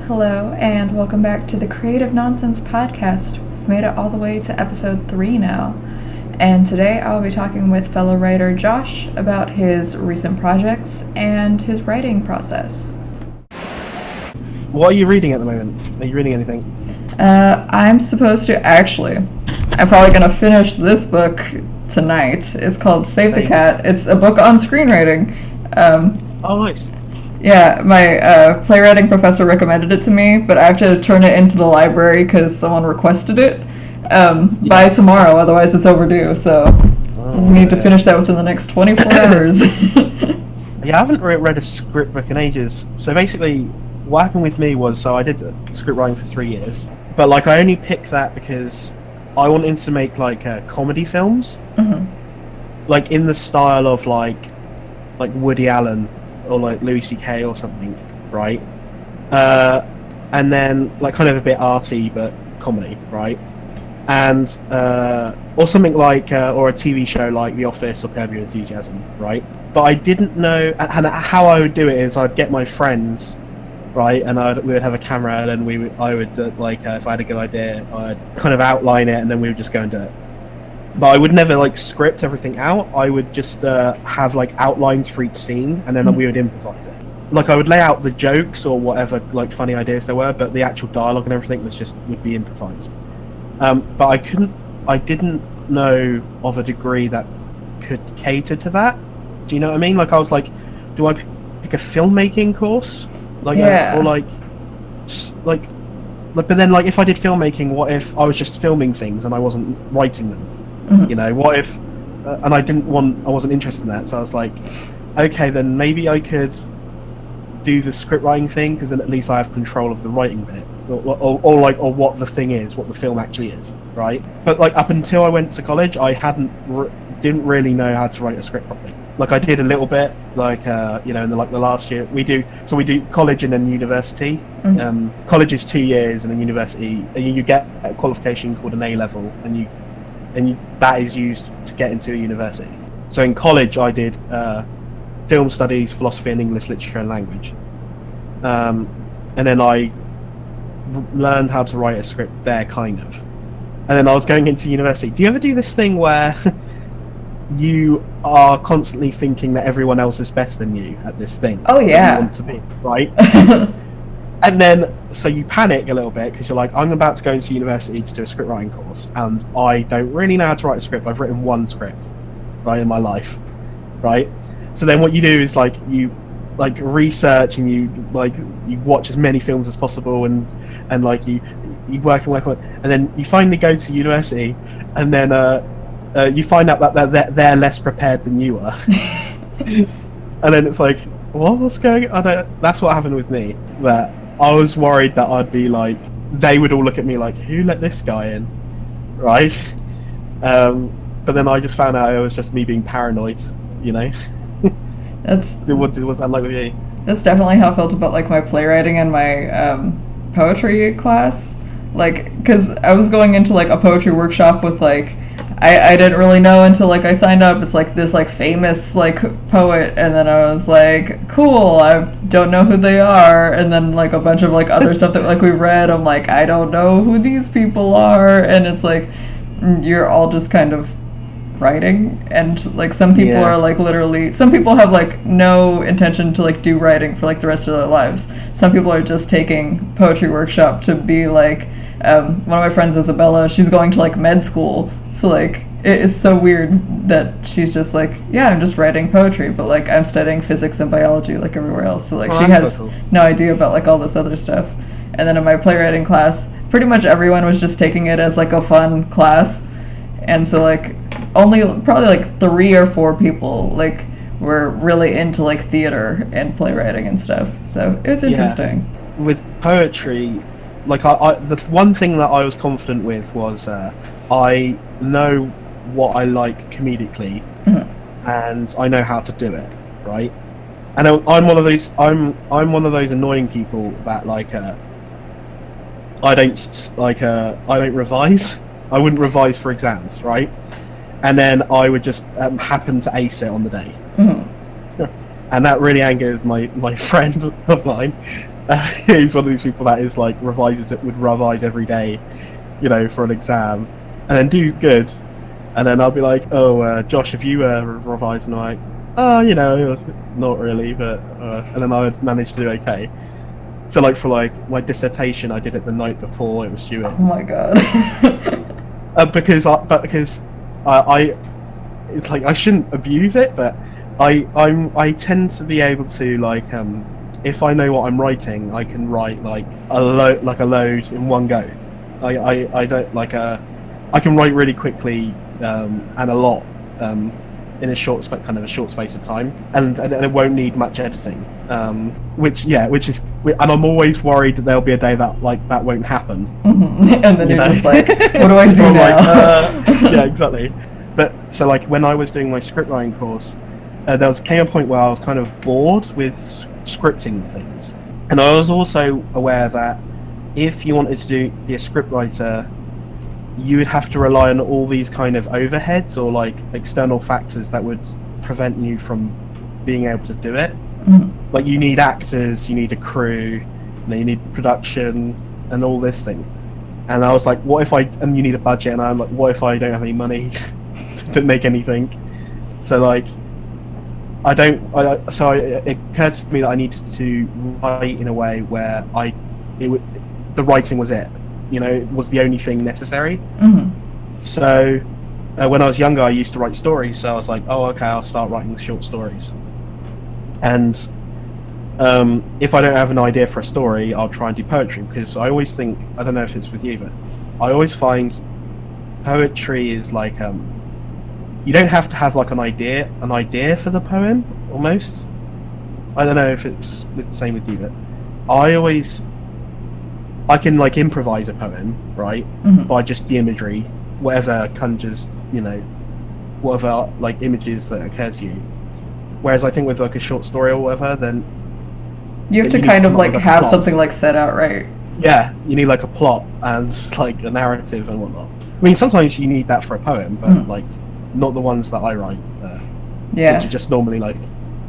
Hello, and welcome back to the Creative Nonsense Podcast. We've made it all the way to episode 3 now. And today I'll be talking with fellow writer Josh about his recent projects and his writing process. What are you reading at the moment? Are you reading anything? I'm supposed to I'm probably going to finish this book tonight. It's called Save the Cat. It's a book on screenwriting. Oh, nice. Yeah, my playwriting professor recommended it to me, but I have to turn it into the library because someone requested it by tomorrow, otherwise it's overdue, so we need to finish that within the next 24 hours. Yeah, I haven't read a script book in ages. So basically, what happened with me was, so I did script writing for 3 years, but like I only picked that because I wanted to make like comedy films, like in the style of like Woody Allen or like Louis C.K. or something, right? And then like kind of a bit arty but comedy, right? And or something like or a TV show like The Office or Curb Your Enthusiasm, right? But I didn't know, and how I would do it is I'd get my friends, right, and we would have a camera, and then I would if I had a good idea, I'd kind of outline it, and then we would just go and do it. But I would never like script everything out. I would just have like outlines for each scene, and then we would improvise it. Like I would lay out the jokes or whatever like funny ideas there were, but the actual dialogue and everything would be improvised. But I didn't know of a degree that could cater to that. Do you know what I mean? Like I was like, do I pick a filmmaking course? But then like if I did filmmaking, what if I was just filming things and I wasn't writing them? You know, what if and I wasn't interested in that, so I was like, okay, then maybe I could do the script writing thing, because then at least I have control of the writing bit, or what the thing is, what the film actually is, right? But like up until I went to college, I didn't really know how to write a script properly. Like I did a little bit, like in the last year we do college and then university. College is 2 years, and then university, and you get a qualification called an A level, and that is used to get into a university. So in college I did film studies, philosophy and English literature and language, and then I learned how to write a script there, kind of. And then I was going into university. Do you ever do this thing where you are constantly thinking that everyone else is better than you at this thing? Oh yeah. You want to be, right? And then, so you panic a little bit because you're like, I'm about to go into university to do a script writing course, and I don't really know how to write a script. I've written one script, right, in my life, right? So then what you do is like you like research, and you watch as many films as possible, and like you work on, and then you finally go to university, and then you find out that they're less prepared than you are, and then it's like, what's going on? That's what happened with me. That I was worried that I'd be like, they would all look at me like, who let this guy in, right? But then I just found out it was just me being paranoid, you know. What was that like with you? That's definitely how I felt about like my playwriting and my poetry class. Like, because I was going into like a poetry workshop with like, I didn't really know until like I signed up. It's like this like famous like poet, and then I was like, cool, I don't know who they are. And then like a bunch of like other stuff that like we read, I'm like, I don't know who these people are. And it's like, you're all just kind of writing, and like some people are like literally, some people have like no intention to like do writing for like the rest of their lives. Some people are just taking poetry workshop to be like, one of my friends, Isabella, she's going to like med school, so like it's so weird that she's just like, yeah, I'm just writing poetry, but like I'm studying physics and biology like everywhere else, so like she has no idea about like all this other stuff. And then in my playwriting class, pretty much everyone was just taking it as like a fun class, and so like only probably like 3 or 4 people like were really into like theater and playwriting and stuff, so it was interesting. With poetry, like the one thing that I was confident with was I know what I like comedically, and I know how to do it, right? And I'm one of those annoying people that like I don't revise. I wouldn't revise for exams, right? And then I would just happen to ace it on the day. And that really angers my friend of mine, He's one of these people that is like would revise every day, for an exam, and then do good. And then I'll be like, oh, Josh, have you revised? And I'm like, oh, not really, but and then I would manage to do okay. So like for like my dissertation, I did it the night before it was due. Oh my god. Because I it's like I shouldn't abuse it, but I tend to be able to like if I know what I'm writing, I can write like a load in one go. I don't like I can write really quickly and a lot in a short space of time, and it won't need much editing. Which is, and I'm always worried that there'll be a day that like that won't happen. Mm-hmm. And then you're just like, what do I do now? Yeah, exactly. But so like when I was doing my script writing course, came a point where I was kind of bored with scripting things, and I was also aware that if you wanted to be a script writer, you would have to rely on all these kind of overheads or like external factors that would prevent you from being able to do it. Mm-hmm. Like you need actors, you need a crew, you need production and all this thing. And I was like, and you need a budget, and I'm like, what if I don't have any money to make anything? So like, it occurred to me that I needed to write in a way where the writing was it. It was the only thing necessary. Mm-hmm. So when I was younger, I used to write stories. So I was like, oh, okay, I'll start writing short stories. And if I don't have an idea for a story, I'll try and do poetry, because I always think, I don't know if it's with you, but I always find poetry is like you don't have to have like an idea for the poem almost. I don't know if it's the same with you, but I can like improvise a poem, right? Mm-hmm. By just the imagery, whatever conjures, whatever like images that occur to you. Whereas I think with like a short story or whatever, then you have to kind of like have something like set out, right? Yeah, you need like a plot and like a narrative and whatnot. I mean, sometimes you need that for a poem, but like not the ones that I write. Yeah. Which are just normally like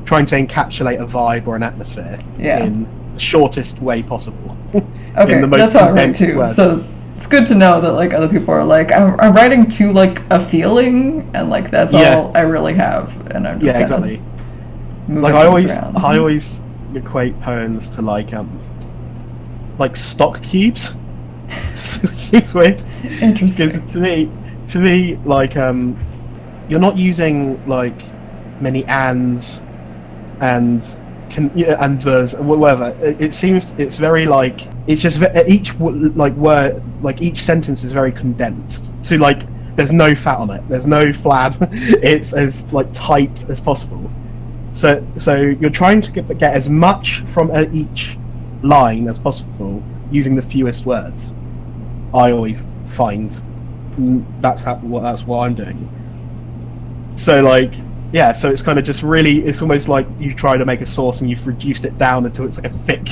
trying to encapsulate a vibe or an atmosphere in the shortest way possible. Okay, in the most that's how I write condensed too. words. So it's good to know that like other people are like, I'm writing to like a feeling, and like that's all I really have, and I'm just exactly. Like I always equate poems to like stock cubes, which is weird. Interesting. Because to me, like you're not using like many ands and and there's whatever. It seems it's very like it's just each like word, like each sentence is very condensed. So like there's no fat on it. There's no flab. It's as like tight as possible. So you're trying to get as much from each line as possible using the fewest words. I always find that's what I'm doing. So like. Yeah, so it's kind of just really, it's almost like you try to make a sauce and you've reduced it down until it's like a thick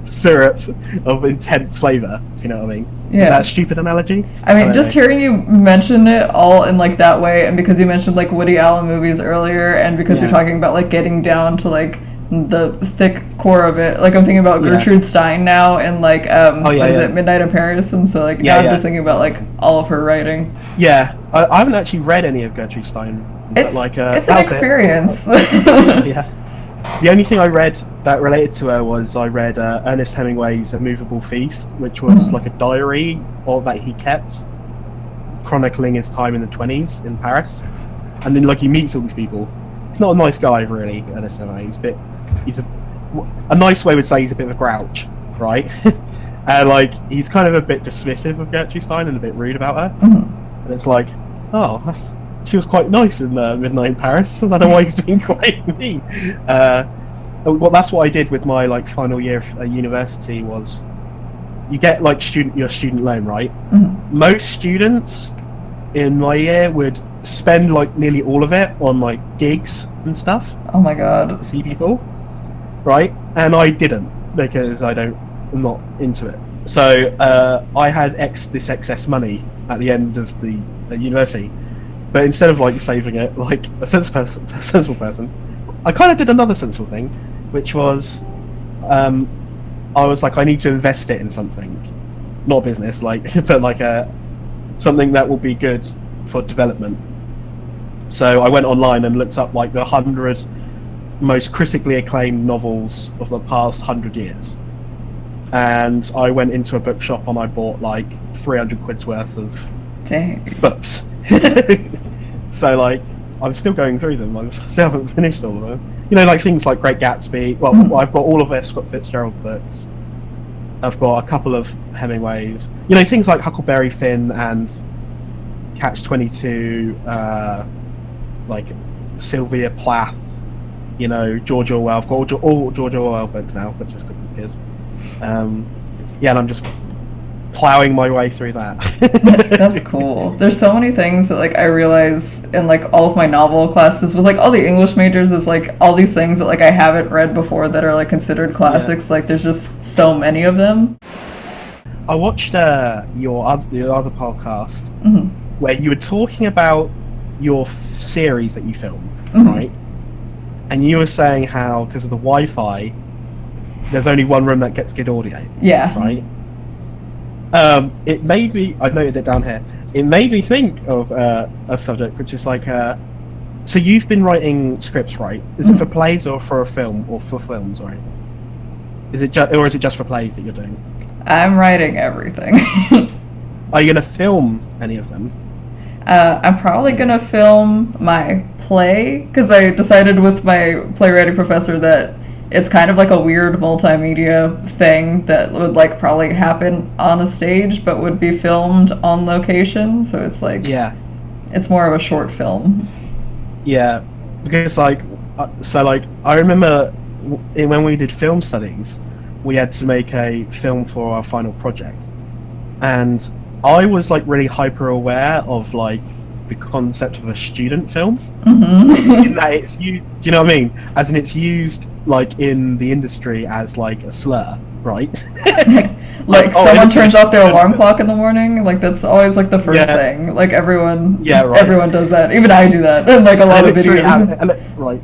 syrup of intense flavour, if you know what I mean. Yeah. Is that a stupid analogy? I mean, just hearing you mention it all in like that way, and because you mentioned like Woody Allen movies earlier, and because you're talking about like getting down to like the thick core of it, like I'm thinking about Gertrude Stein now, and like what is it, Midnight in Paris, and so like now I'm just thinking about like all of her writing. Yeah, I haven't actually read any of Gertrude Stein. It's like, it's an experience. Yeah. The only thing I read that related to her was I read Ernest Hemingway's A Movable Feast, which was like a diary that he kept, chronicling his time in the 1920s in Paris. And then like he meets all these people. He's not a nice guy really, Ernest Hemingway. He's a nice way would say he's a bit of a grouch, right? And like he's kind of a bit dismissive of Gertrude Stein and a bit rude about her. And it's like, oh, she was quite nice in Midnight in Paris. I don't know why he's being quite mean. Well, that's what I did with my like final year of university. Was you get like your student loan, right? Most students in my year would spend like nearly all of it on like gigs and stuff. Oh my god! To see people, right? And I didn't because I'm not into it. So I had this excess money at the end of the university. But instead of like saving it like a sensible person, I kind of did another sensible thing, which was I was like, I need to invest it in something, not a business, like, but like something that will be good for development. So I went online and looked up like the 100 most critically acclaimed novels of the past 100 years. And I went into a bookshop and I bought like 300 quid's worth of books. So like, I'm still going through them. I still haven't finished all of them. You know, like things like Great Gatsby. Well, I've got all of F. Scott Fitzgerald books. I've got a couple of Hemingways. You know, things like Huckleberry Finn and Catch-22, like Sylvia Plath. You know, George Orwell. I've got all George Orwell books now, which is good because, yeah, and I'm just plowing my way through that. That's cool. There's so many things that like I realize in like all of my novel classes with like all the English majors is like all these things that like I haven't read before that are like considered classics. Like there's just so many of them. I watched your other podcast where you were talking about your series that you filmed, right? And you were saying how because of the Wi-Fi, there's only one room that gets good audio. Yeah. Right. It made me. I noted it down here. It made me think of a subject, which is like, so you've been writing scripts, right? Is it for plays or for a film or for films or anything? Is it or is it just for plays that you're doing? I'm writing everything. Are you gonna film any of them? I'm probably gonna film my play because I decided with my playwriting professor that it's kind of like a weird multimedia thing that would like probably happen on a stage but would be filmed on location. So it's like, it's more of a short film. Yeah, because like, so like I remember when we did film studies, we had to make a film for our final project, and I was like really hyper aware of like the concept of a student film, in that it's do you know what I mean? As in it's used like in the industry as like a slur, right? like someone turns off their alarm clock in the morning, like that's always like the first thing. Like everyone, everyone does that. Even I do that in like a lot of videos. Right.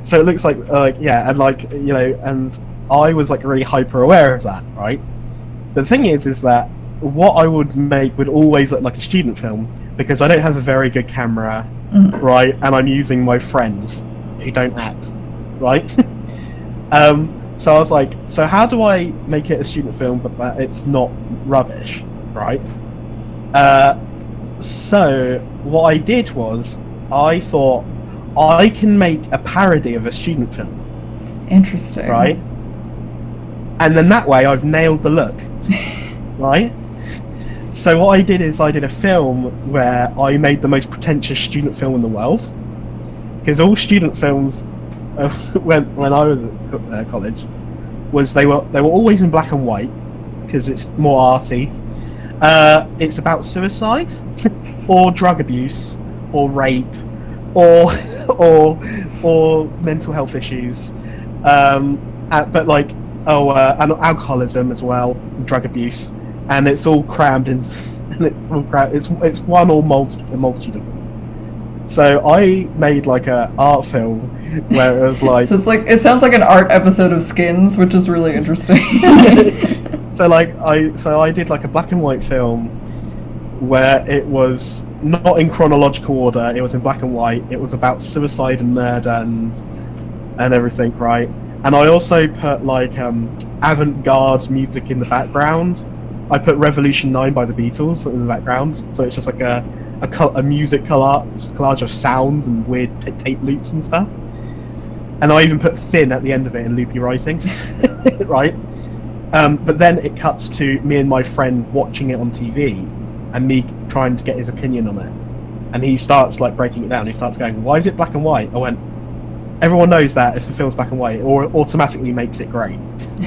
So it looks like and like you know, and I was like really hyper aware of that, right? The thing is that what I would make would always look like a student film because I don't have a very good camera, right? And I'm using my friends who don't act, right? So I was like, so how do I make it a student film but that it's not rubbish, right? So what I did was I thought I can make a parody of a student film. Interesting. Right? And then that way I've nailed the look, right? So what I did is I did a film where I made the most pretentious student film in the world, because all student films when I was at college was they were always in black and white because it's more arty. It's about suicide or drug abuse or rape or mental health issues, but like and alcoholism as well, drug abuse, and it's all crammed in. And it's one or a multitude of them. So I made like a art film where it was like. So it's like it sounds like an art episode of Skins, which is really interesting. So I did like a black and white film where it was not in chronological order. It was in black and white. It was about suicide and murder and everything, right? And I also put like avant-garde music in the background. I put Revolution 9 by the Beatles in the background, so it's just like a music collage of sounds and weird tape loops and stuff. And I even put Thin at the end of it in loopy writing, right? But then it cuts to me and my friend watching it on TV, and me trying to get his opinion on it. And he starts like breaking it down. He starts going, "Why is it black and white?" I went, "Everyone knows that if the film's black and white, or automatically makes it grey,"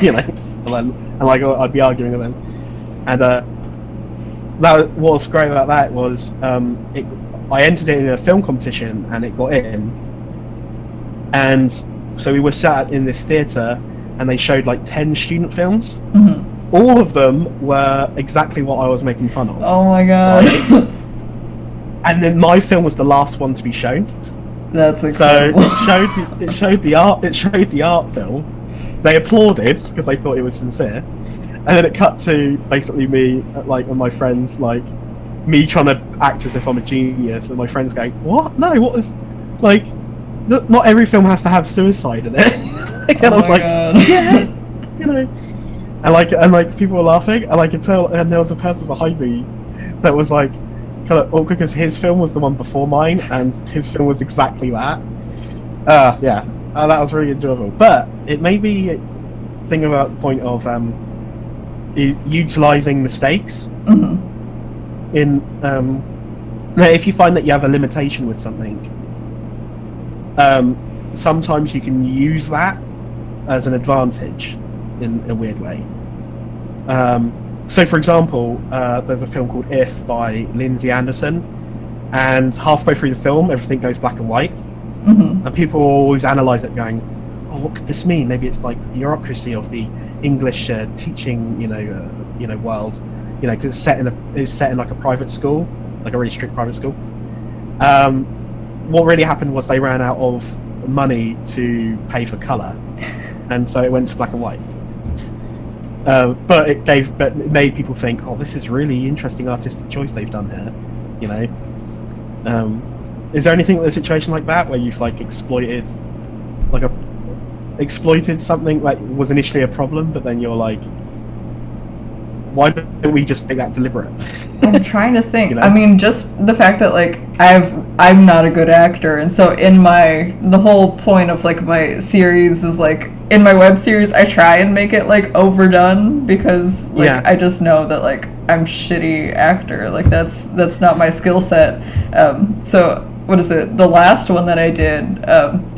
you know. And like I'd be arguing with him. And that what's great about that was I entered it in a film competition and it got in. And so we were sat in this theatre and they showed like 10 student films. Mm-hmm. All of them were exactly what I was making fun of. Oh my god. Right? And then my film was the last one to be shown. That's incredible. So it showed the art film, They applauded because they thought it was sincere, and then it cut to basically me, like, and my friends, like, me trying to act as if I'm a genius, and my friends going, "What? No, what is like? Not every film has to have suicide in it." And Oh I'm my like, God. "Yeah, you know." And like people were laughing, and I could tell. And there was a person behind me that was like, kind of awkward because his film was the one before mine, and his film was exactly that. Yeah, that was really enjoyable. But it made me think about the point of utilizing mistakes. Mhm. In now, if you find that you have a limitation with something, sometimes you can use that as an advantage in a weird way. So, for example, there's a film called If by Lindsay Anderson, and halfway through the film, everything goes black and white, and people always analyze it, going, "Oh, what could this mean? Maybe it's like the bureaucracy of the English teaching, world, because it's set in like a private school, like a really strict private school." What really happened was they ran out of money to pay for color, and so it went to black and white. But it made people think, "Oh, this is really interesting artistic choice they've done here," you know. Is there anything in a situation like that where you've like exploited something that was initially a problem, but then you're like, why don't we just make that deliberate? I'm trying to think. You know? I mean, just the fact that like I'm not a good actor, and so the whole point of like my series is like in my web series I try and make it like overdone because like Yeah. I just know that like I'm shitty actor. Like that's not my skill set. So what is it? The last one that I did,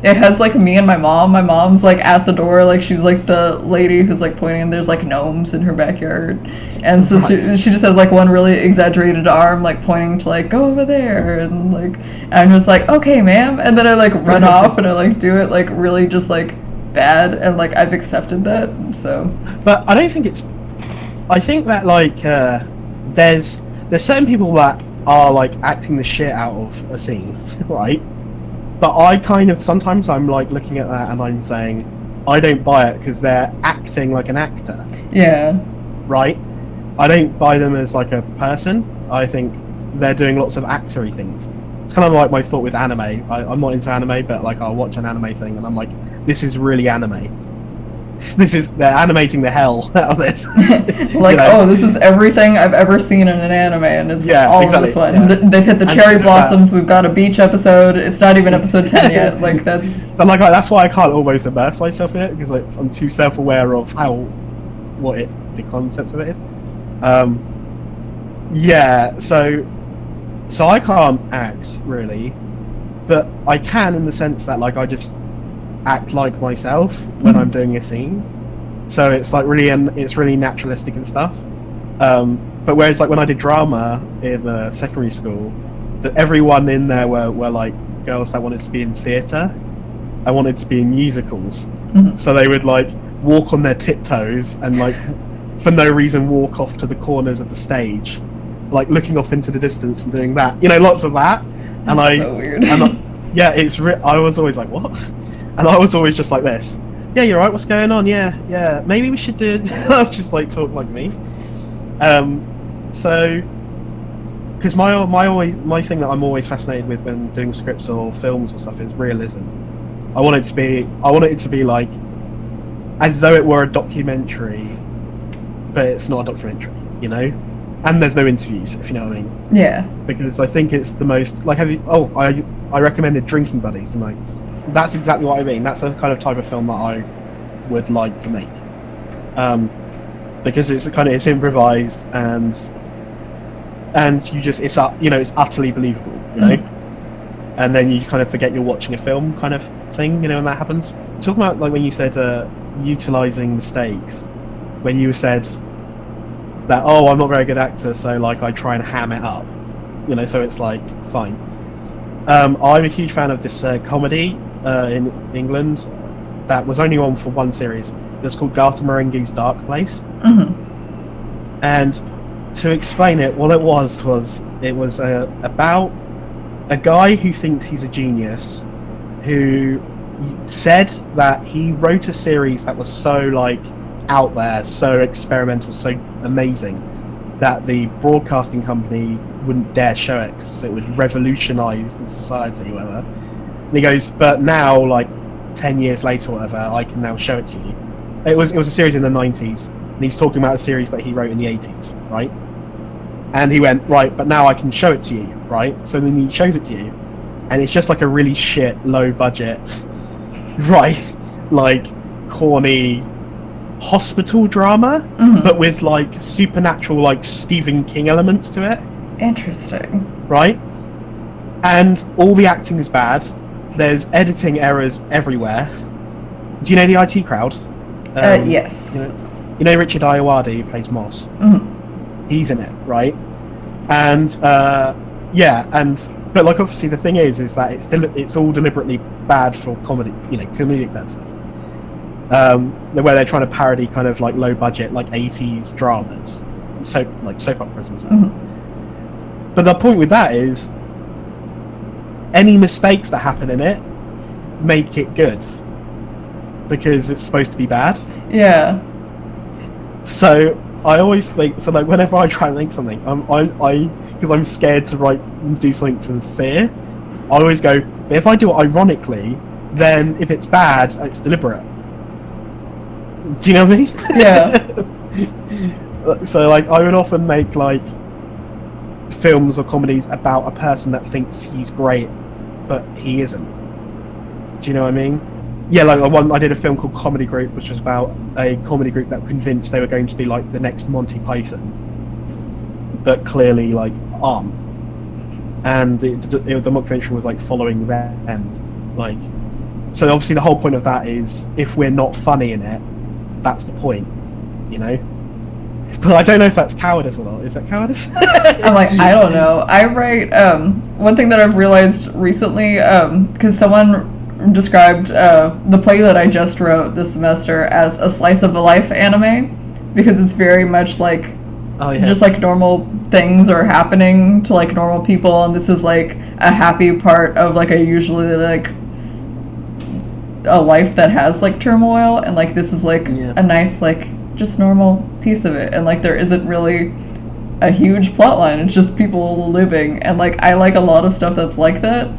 it has like me and my mom. My mom's like at the door, like she's like the lady who's like pointing, and there's like gnomes in her backyard, and so she just has like one really exaggerated arm like pointing to like go over there, and like I'm just like okay ma'am, and then I like run off and I like do it like really just like bad, and like I've accepted that. So But I don't think it's. I think that like there's certain people that are like acting the shit out of a scene, right? But I kind of sometimes I'm like looking at that and I'm saying I don't buy it because they're acting like an actor, yeah. right? I don't buy them as like a person. I think they're doing lots of actory things. It's kind of like my thought with anime. I'm not into anime, but like I'll watch an anime thing and I'm like, this is really anime. They're animating the hell out of this. Like, oh, this is everything I've ever seen in an anime, and it's all exactly, of this one. yeah. They've hit the And cherry it's blossoms. We've got a beach episode. It's not even episode 10 yet. Like that's. So like that's why I can't always immerse myself in it because like I'm too self-aware of the concept of it is. Yeah, so I can't act really, but I can in the sense that like I just act like myself when I'm doing a scene, so it's like it's really naturalistic and stuff. But whereas like when I did drama in secondary school, that everyone in there were like girls that wanted to be in theatre, I wanted to be in musicals, so they would like walk on their tiptoes and like for no reason walk off to the corners of the stage, like looking off into the distance and doing that, lots of that. And That's so weird. I was always like, what? And I was always just like this. Yeah, you're right. What's going on? Yeah. Maybe we should do it. I was just like talk like me. So, because my thing that I'm always fascinated with when doing scripts or films or stuff is realism. I want it to be like as though it were a documentary, but it's not a documentary, And there's no interviews, if you know what I mean. Yeah. Because I think it's the most like. I recommended Drinking Buddies, and like that's exactly what I mean. That's a kind of type of film that I would like to make, because it's improvised and it's utterly believable, and then you kind of forget you're watching a film, kind of thing, when that happens. Talking about like when you said utilizing mistakes, when you said that I'm not a very good actor, so like I try and ham it up, so it's like fine. I'm a huge fan of this comedy in England that was only on for one series. It was called Garth Marenghi's Dark Place. And to explain it, what it was about a guy who thinks he's a genius, who said that he wrote a series that was so like out there, so experimental, so amazing that the broadcasting company wouldn't dare show it because it would revolutionize the society or whatever. And he goes, but now, like 10 years later or whatever, I can now show it to you. It was a series in the 90s, and he's talking about a series that he wrote in the 80s, right? And he went, right, but now I can show it to you, right? So then he shows it to you, and it's just like a really shit, low budget, right, like corny hospital drama, but with like supernatural, like Stephen King elements to it. Interesting. Right? And all the acting is bad. There's editing errors everywhere. Do you know the IT Crowd? Yes. You know Richard Ayoade, who plays Moss? He's in it, right? And but like obviously the thing is that it's all deliberately bad for comedy, comedic purposes. Where they're trying to parody kind of like low budget, like 80s dramas, soap operas and stuff. But the point with that is, any mistakes that happen in it make it good because it's supposed to be bad. Yeah. So I always think, so like whenever I try and make something, because I'm scared to do something sincere, I always go, but if I do it ironically, then if it's bad, it's deliberate. Do you know what I mean? Yeah. So like I would often make like films or comedies about a person that thinks he's great, but he isn't. Do you know what I mean? Yeah, like I did a film called Comedy Group, which was about a comedy group that were convinced they were going to be like the next Monty Python, but clearly like aren't. And the documentary was like following them, like. So obviously the whole point of that is if we're not funny in it, that's the point, But I don't know if that's cowardice or not. Is that cowardice? I'm like, I don't know. I write, one thing that I've realized recently, because someone described the play that I just wrote this semester as a slice of a life anime, because it's very much like, just like normal things are happening to like normal people, and this is like a happy part of like a usually like a life that has like turmoil, and like this is like a nice like just normal piece of it, and like there isn't really a huge plot line, it's just people living, and like I like a lot of stuff that's like that.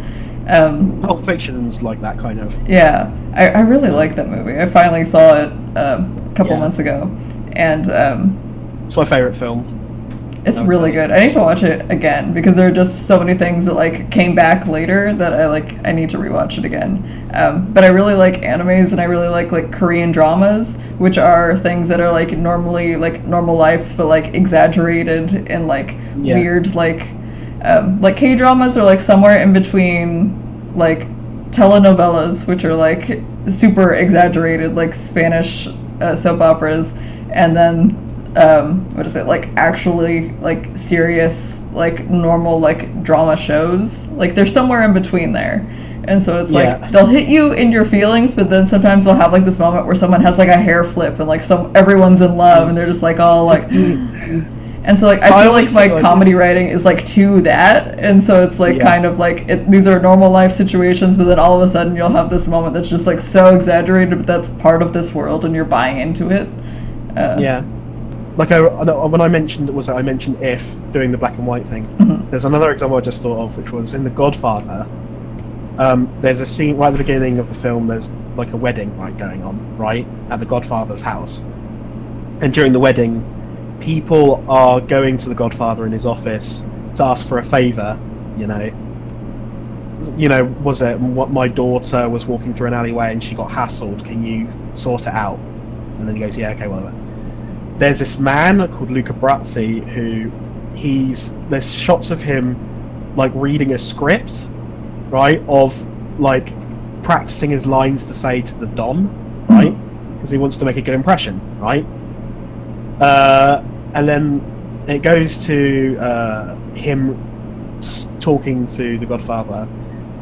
Pulp Fiction's like that kind of. Yeah, I really like that movie. I finally saw it a couple months ago, and it's my favorite film. It's really good. I need to watch it again because there are just so many things that like came back later that I need to rewatch it again. But I really like animes, and I really like Korean dramas, which are things that are like normally like normal life but like exaggerated and like weird, like K-dramas are like somewhere in between like telenovelas, which are like super exaggerated like Spanish soap operas, and then what is it, like actually like serious like normal like drama shows, like they're somewhere in between there. And so it's like they'll hit you in your feelings, but then sometimes they'll have like this moment where someone has like a hair flip and like everyone's in love and they're just like all like and so like I feel like my comedy writing is like to that, and so it's like kind of like these are normal life situations, but then all of a sudden you'll have this moment that's just like so exaggerated, but that's part of this world and you're buying into it. Like when I mentioned If doing the black and white thing, there's another example I just thought of, which was in The Godfather. There's a scene right at the beginning of the film. There's like a wedding going on right at the Godfather's house, and during the wedding, people are going to the Godfather in his office to ask for a favor. Was it what my daughter was walking through an alleyway and she got hassled? Can you sort it out? And then he goes, yeah, okay, whatever. There's this man called Luca Brasi who there's shots of him like reading a script, right, of like practicing his lines to say to the Don, right, because he wants to make a good impression, right, and then it goes to him talking to the Godfather,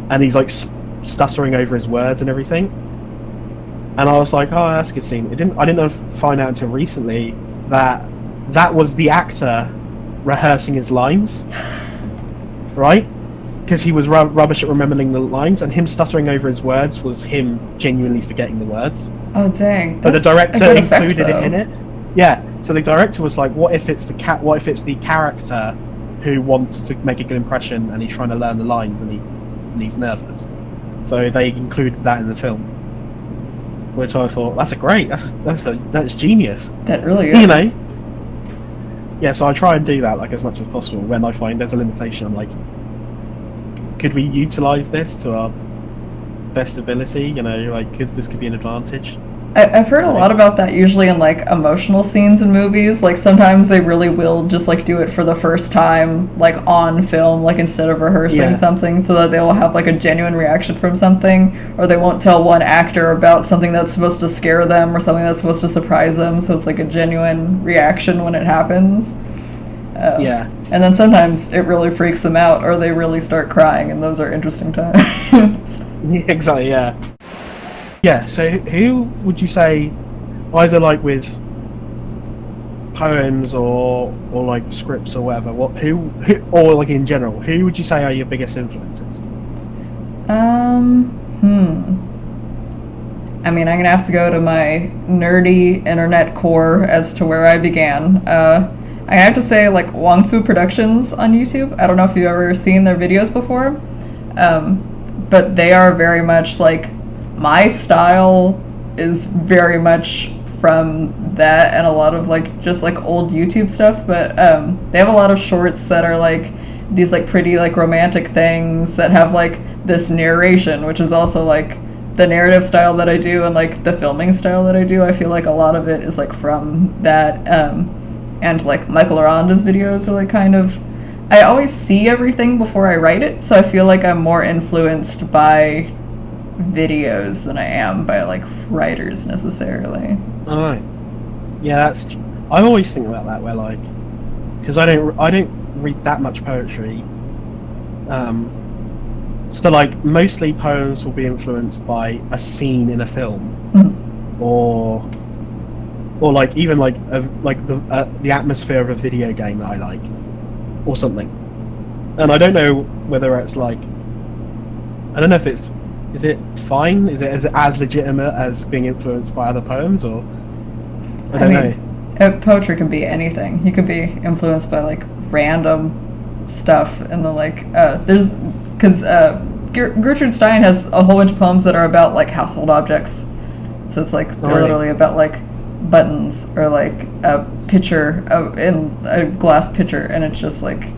and he's like stuttering over his words and everything. And I was like, oh, that's a good scene. I didn't find out until recently that was the actor rehearsing his lines, right? because he was rubbish at remembering the lines, and him stuttering over his words was him genuinely forgetting the words. Oh dang! But the That's a director good included effect, it in though. it. Yeah. So the director was like, "What if it's the What if it's the character who wants to make a good impression, and he's trying to learn the lines, and he's nervous?" So they included that in the film, which I thought that's genius. That really is. You know. Yeah. So I try and do that like as much as possible. When I find there's a limitation, I'm like, could we utilize this to our best ability? You know, like this could be an advantage. I've heard a lot about that usually in like emotional scenes in movies. Like sometimes they really will just like do it for the first time, like on film, like instead of rehearsing something, so that they will have like a genuine reaction from something, or they won't tell one actor about something that's supposed to scare them or something that's supposed to surprise them, so it's like a genuine reaction when it happens. Yeah. And then sometimes it really freaks them out, or they really start crying, and those are interesting times. Exactly. Yeah. Yeah, so who would you say, either like with poems or like scripts or whatever, who or like in general, who would you say are your biggest influences? I mean, I'm gonna have to go to my nerdy internet core as to where I began. I have to say, like, Wong Fu Productions on YouTube. I don't know if you've ever seen their videos before, but they are very much like, my style is very much from that and a lot of like just like old YouTube stuff, but they have a lot of shorts that are like these like pretty like romantic things that have like this narration, which is also like the narrative style that I do and like the filming style that I do. I feel like a lot of it is like from that, and like Michael Aranda's videos are like kind of, I always see everything before I write it, so I feel like I'm more influenced by videos than I am by like writers necessarily. All right. Yeah, that's. I always think about that where like, because I don't read that much poetry. So like mostly poems will be influenced by a scene in a film, or like even like the atmosphere of a video game that I like, or something. And I don't know whether it's like, I don't know if it's. Is it fine? Is it as legitimate as being influenced by other poems, or I don't know. Poetry can be anything. You could be influenced by like random stuff, and the like. There's because Gertrude Stein has a whole bunch of poems that are about like household objects. So it's like they're literally about like buttons or like a pitcher in a glass pitcher, and it's just like.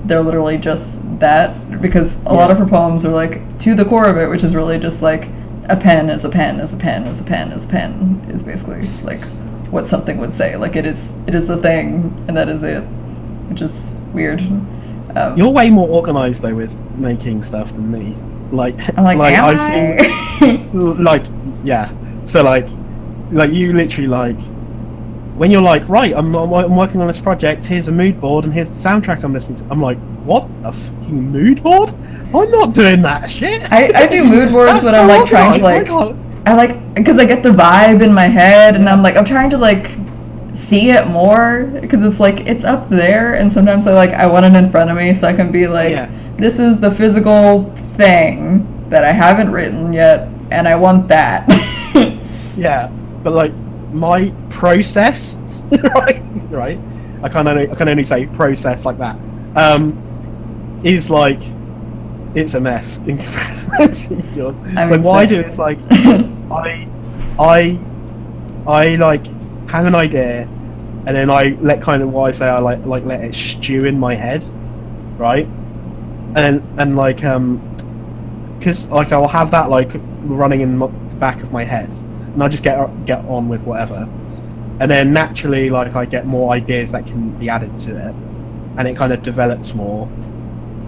They're literally just that, because a lot of her poems are like to the core of it, which is really just like a pen is a pen is a pen is a pen is a pen is basically like what something would say. Like it is the thing, and that is it, which is weird. You're way more organized though with making stuff than me. Like I'm like I've seen like so like you literally like. When you're like, right, I'm working on this project, here's a mood board and here's the soundtrack I'm listening to. I'm like, what? A fucking mood board? I'm not doing that shit. I do mood boards when I'm like trying to like, I like, because I get the vibe in my head and I'm like, I'm trying to like see it more, because it's like, it's up there, and sometimes I want it in front of me so I can be like, this is the physical thing that I haven't written yet and I want that. Yeah, but like, my process, right? I can only say process like that. Is like it's a mess in comparison to yours. Like what I do is like I like have an idea, and then I let kind of what I say I like let it stew in my head, right? And like because like I'll have that like running in the back of my head. And I just get on with whatever, and then naturally, like I get more ideas that can be added to it, and it kind of develops more.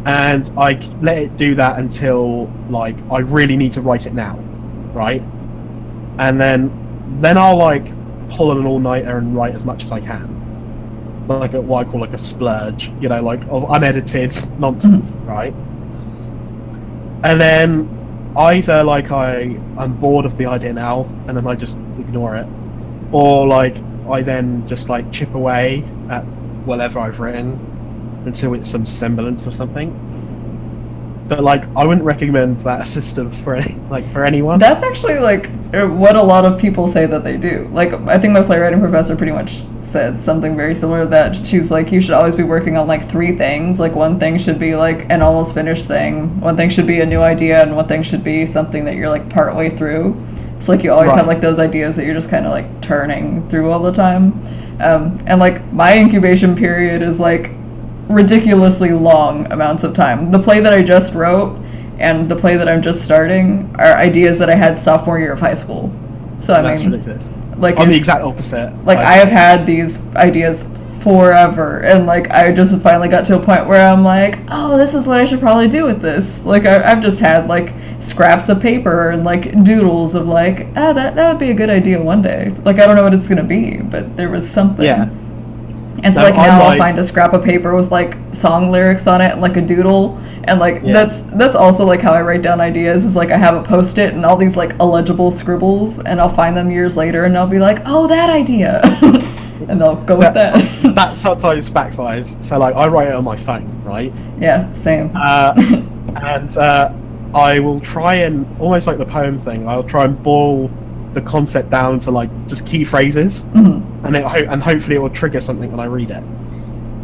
And I let it do that until like I really need to write it now, right? And then I'll like pull an all-nighter and write as much as I can, like what I call like a splurge, you know, like of unedited nonsense, right? And then. Either like I'm bored of the idea now and then I just ignore it, or like I then just like chip away at whatever I've written until it's some semblance of something. But like, I wouldn't recommend that system for anyone. That's actually like what a lot of people say that they do. Like, I think my playwriting professor pretty much said something very similar, that she's like, you should always be working on like 3 things. Like, one thing should be like an almost finished thing, one thing should be a new idea, and one thing should be something that you're like part way through. So like you always have like those ideas that you're just kind of like turning through all the time. And like my incubation period is like ridiculously long amounts of time. The play that I just wrote and the play that I'm just starting are ideas that I had sophomore year of high school. So That's ridiculous. Like, I'm the exact opposite. Like, I have had these ideas forever, and like I just finally got to a point where I'm like, oh, this is what I should probably do with this. Like, I've just had like scraps of paper and like doodles of like, oh, that would be a good idea one day. Like, I don't know what it's gonna be, but there was something. Yeah. And so like now I'll find a scrap of paper with like song lyrics on it and like a doodle, and like that's also like how I write down ideas, is like I have a post-it and all these like illegible scribbles, and I'll find them years later and I'll be like, oh, that idea. And they'll go with that. That sometimes backfires. So like I write it on my phone, right? Yeah, same. And I will try and, almost like the poem thing, I'll try and boil the concept down to like just key phrases, and hopefully it will trigger something when I read it.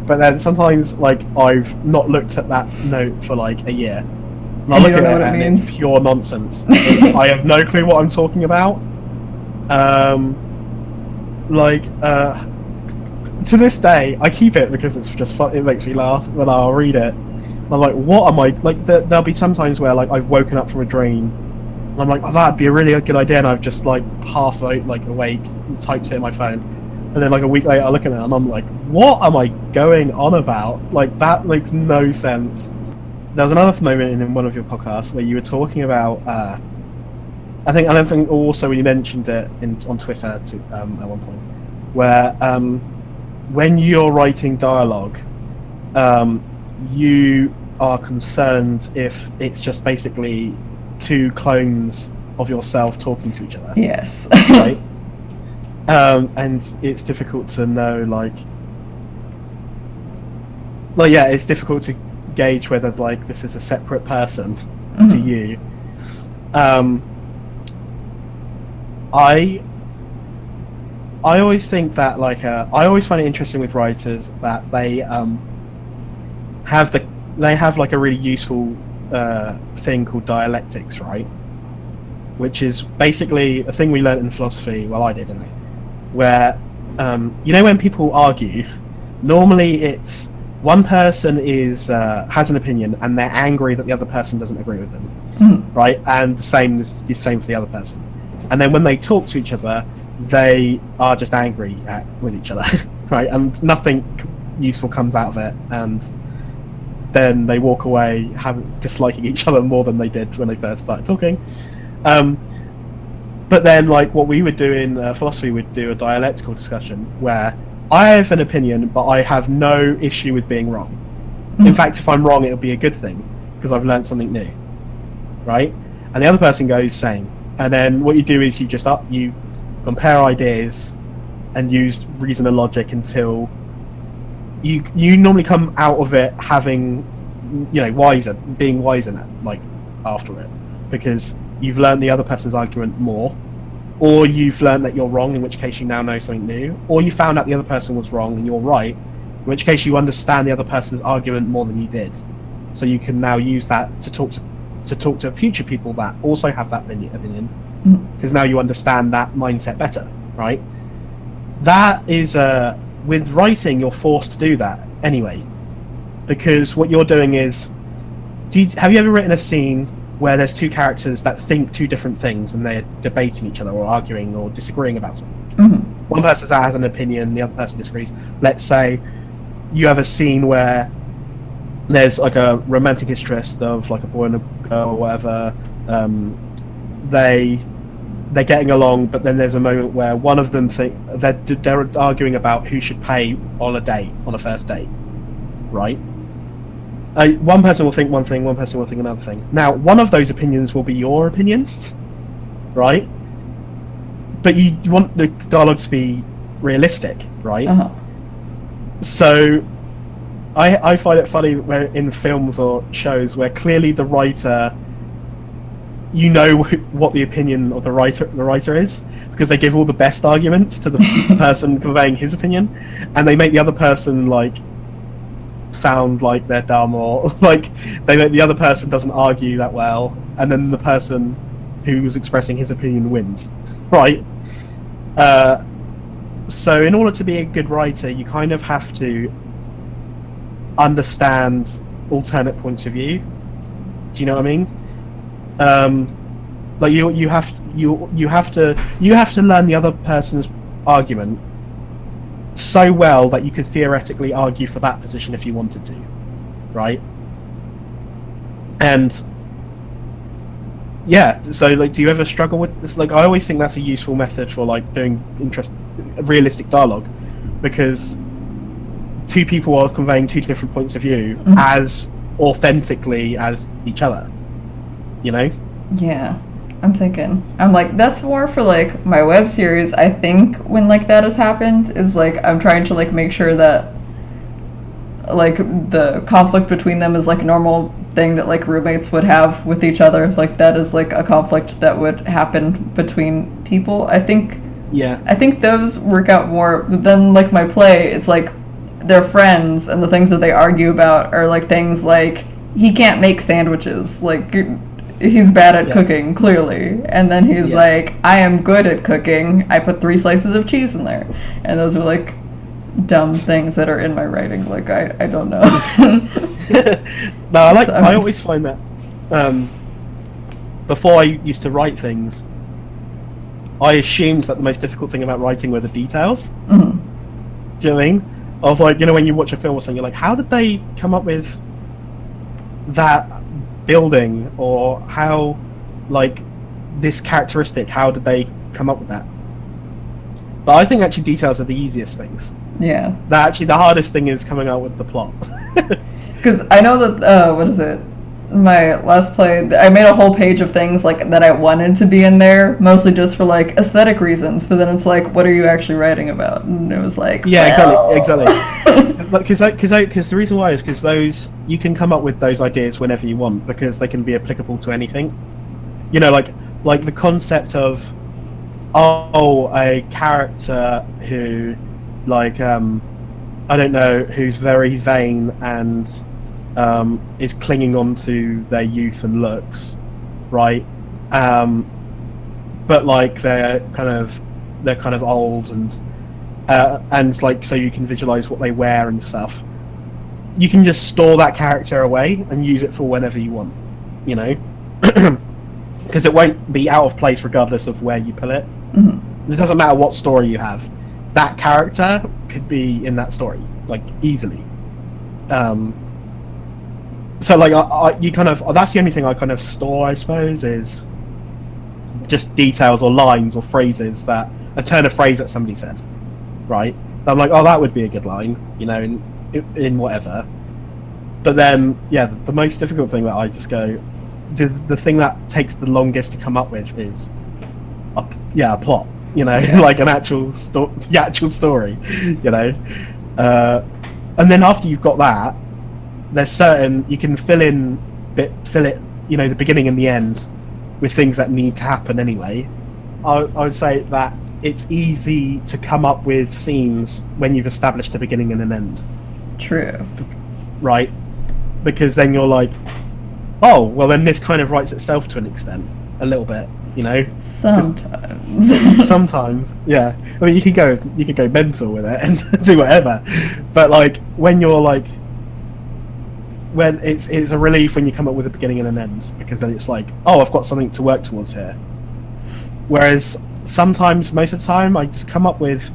But then sometimes like I've not looked at that note for like a year, and I look at it and it's pure nonsense. I have no clue what I'm talking about. To this day, I keep it because it's just fun. It makes me laugh when I'll read it. I'm like, what am I like? There'll be some times where like I've woken up from a dream, and I'm like, oh, that'd be a really good idea, and I've just like half like awake, types it in my phone, and then like a week later I look at it and I'm like, what am I going on about? Like, that makes no sense. There was another moment in one of your podcasts where you were talking about I think also you mentioned it on Twitter at one point, where when you're writing dialogue, you are concerned if it's just basically 2 clones of yourself talking to each other. Yes. Right? And it's difficult to know, it's difficult to gauge whether like this is a separate person to you. I always think that I always find it interesting with writers that they have like a really useful thing called dialectics, right? Which is basically a thing we learned in philosophy. Well, I did, anyway. Where when people argue, normally it's one person has an opinion and they're angry that the other person doesn't agree with them, right? And the same for the other person. And then when they talk to each other, they are just angry with each other, right? And nothing useful comes out of it, and then they walk away disliking each other more than they did when they first started talking. But then, like, what we would do in philosophy, we'd do a dialectical discussion where I have an opinion, but I have no issue with being wrong. In fact, if I'm wrong, it'll be a good thing because I've learned something new, right? And the other person goes same. And then what you do is you compare ideas and use reason and logic until you normally come out of it having, being wiser, like, after it, because you've learned the other person's argument more, or you've learned that you're wrong, in which case you now know something new, or you found out the other person was wrong and you're right, in which case you understand the other person's argument more than you did, so you can now use that to talk to future people that also have that opinion, because now you understand that mindset better, right? That is with writing, you're forced to do that anyway, because what you're doing is, have you ever written a scene where there's 2 characters that think 2 different things and they're debating each other or arguing or disagreeing about something? One person has an opinion, the other person disagrees. Let's say you have a scene where there's like a romantic interest of like a boy and a girl or whatever. They're getting along, but then there's a moment where one of them they're arguing about who should pay on a first date, right? One person will think one thing, one person will think another thing. Now, one of those opinions will be your opinion, right? But you want the dialogue to be realistic, right? So I find it funny where in films or shows where clearly the writer, you know what the opinion of the writer is, because they give all the best arguments to the person conveying his opinion, and they make the other person like sound like they're dumb, or like the other person doesn't argue that well, and then the person who's expressing his opinion wins, right? So in order to be a good writer, you kind of have to understand alternate points of view. Do you know what I mean? Like you have to learn the other person's argument so well that you could theoretically argue for that position if you wanted to, right? And yeah, so like, do you ever struggle with this? Like, I always think that's a useful method for like doing realistic dialogue, because two people are conveying two different points of view as authentically as each other, you know? Yeah, I'm like, that's more for like my web series. I think when like that has happened is like I'm trying to like make sure that like the conflict between them is like a normal thing that like roommates would have with each other. Like that is like a conflict that would happen between people. I think those work out more than like my play. It's like they're friends, and the things that they argue about are like things like he can't make sandwiches. Like he's bad at cooking, clearly. And then he's like, I am good at cooking. I put 3 slices of cheese in there. And those are like dumb things that are in my writing. Like, I don't know. No, I always find that before I used to write things, I assumed that the most difficult thing about writing were the details. Mm-hmm. Do you know what I mean? Of like, you know, when you watch a film or something, you're like, how did they come up with that building, or how, like, this characteristic, how did they come up with that? But I think actually details are the easiest things. Yeah. That actually the hardest thing is coming out with the plot. Because I know that, what is it? My last play, I made a whole page of things like that I wanted to be in there, mostly just for like aesthetic reasons. But then it's like, what are you actually writing about? And it was like, exactly. Because the reason why is because those, you can come up with those ideas whenever you want, because they can be applicable to anything. You know, like the concept of a character who, like, I don't know, who's very vain and is clinging on to their youth and looks, right? But like they're kind of old, and like, so you can visualize what they wear and stuff. You can just store that character away and use it for whenever you want, you know, because it won't be out of place regardless of where you put it. Mm-hmm. It doesn't matter what story you have. That character could be in that story, like, easily. So like you kind of, that's the only thing I kind of store, I suppose, is just details or lines or phrases, that a turn of phrase that somebody said, right? I'm like, oh, that would be a good line, you know, in whatever. But then, yeah, the most difficult thing that I just go, the thing that takes the longest to come up with is a plot, you know, like an actual story, you know. And then after you've got that, there's certain, you can fill it, you know, the beginning and the end with things that need to happen anyway. I would say that it's easy to come up with scenes when you've established a beginning and an end. True. Right? Because then you're like, oh, well then this kind of writes itself to an extent, a little bit, you know? Sometimes. Sometimes, yeah. I mean, you could go mental with it and do whatever. But like, when you're like, when it's a relief when you come up with a beginning and an end, because then it's like, oh, I've got something to work towards here. Whereas sometimes, most of the time, I just come up with,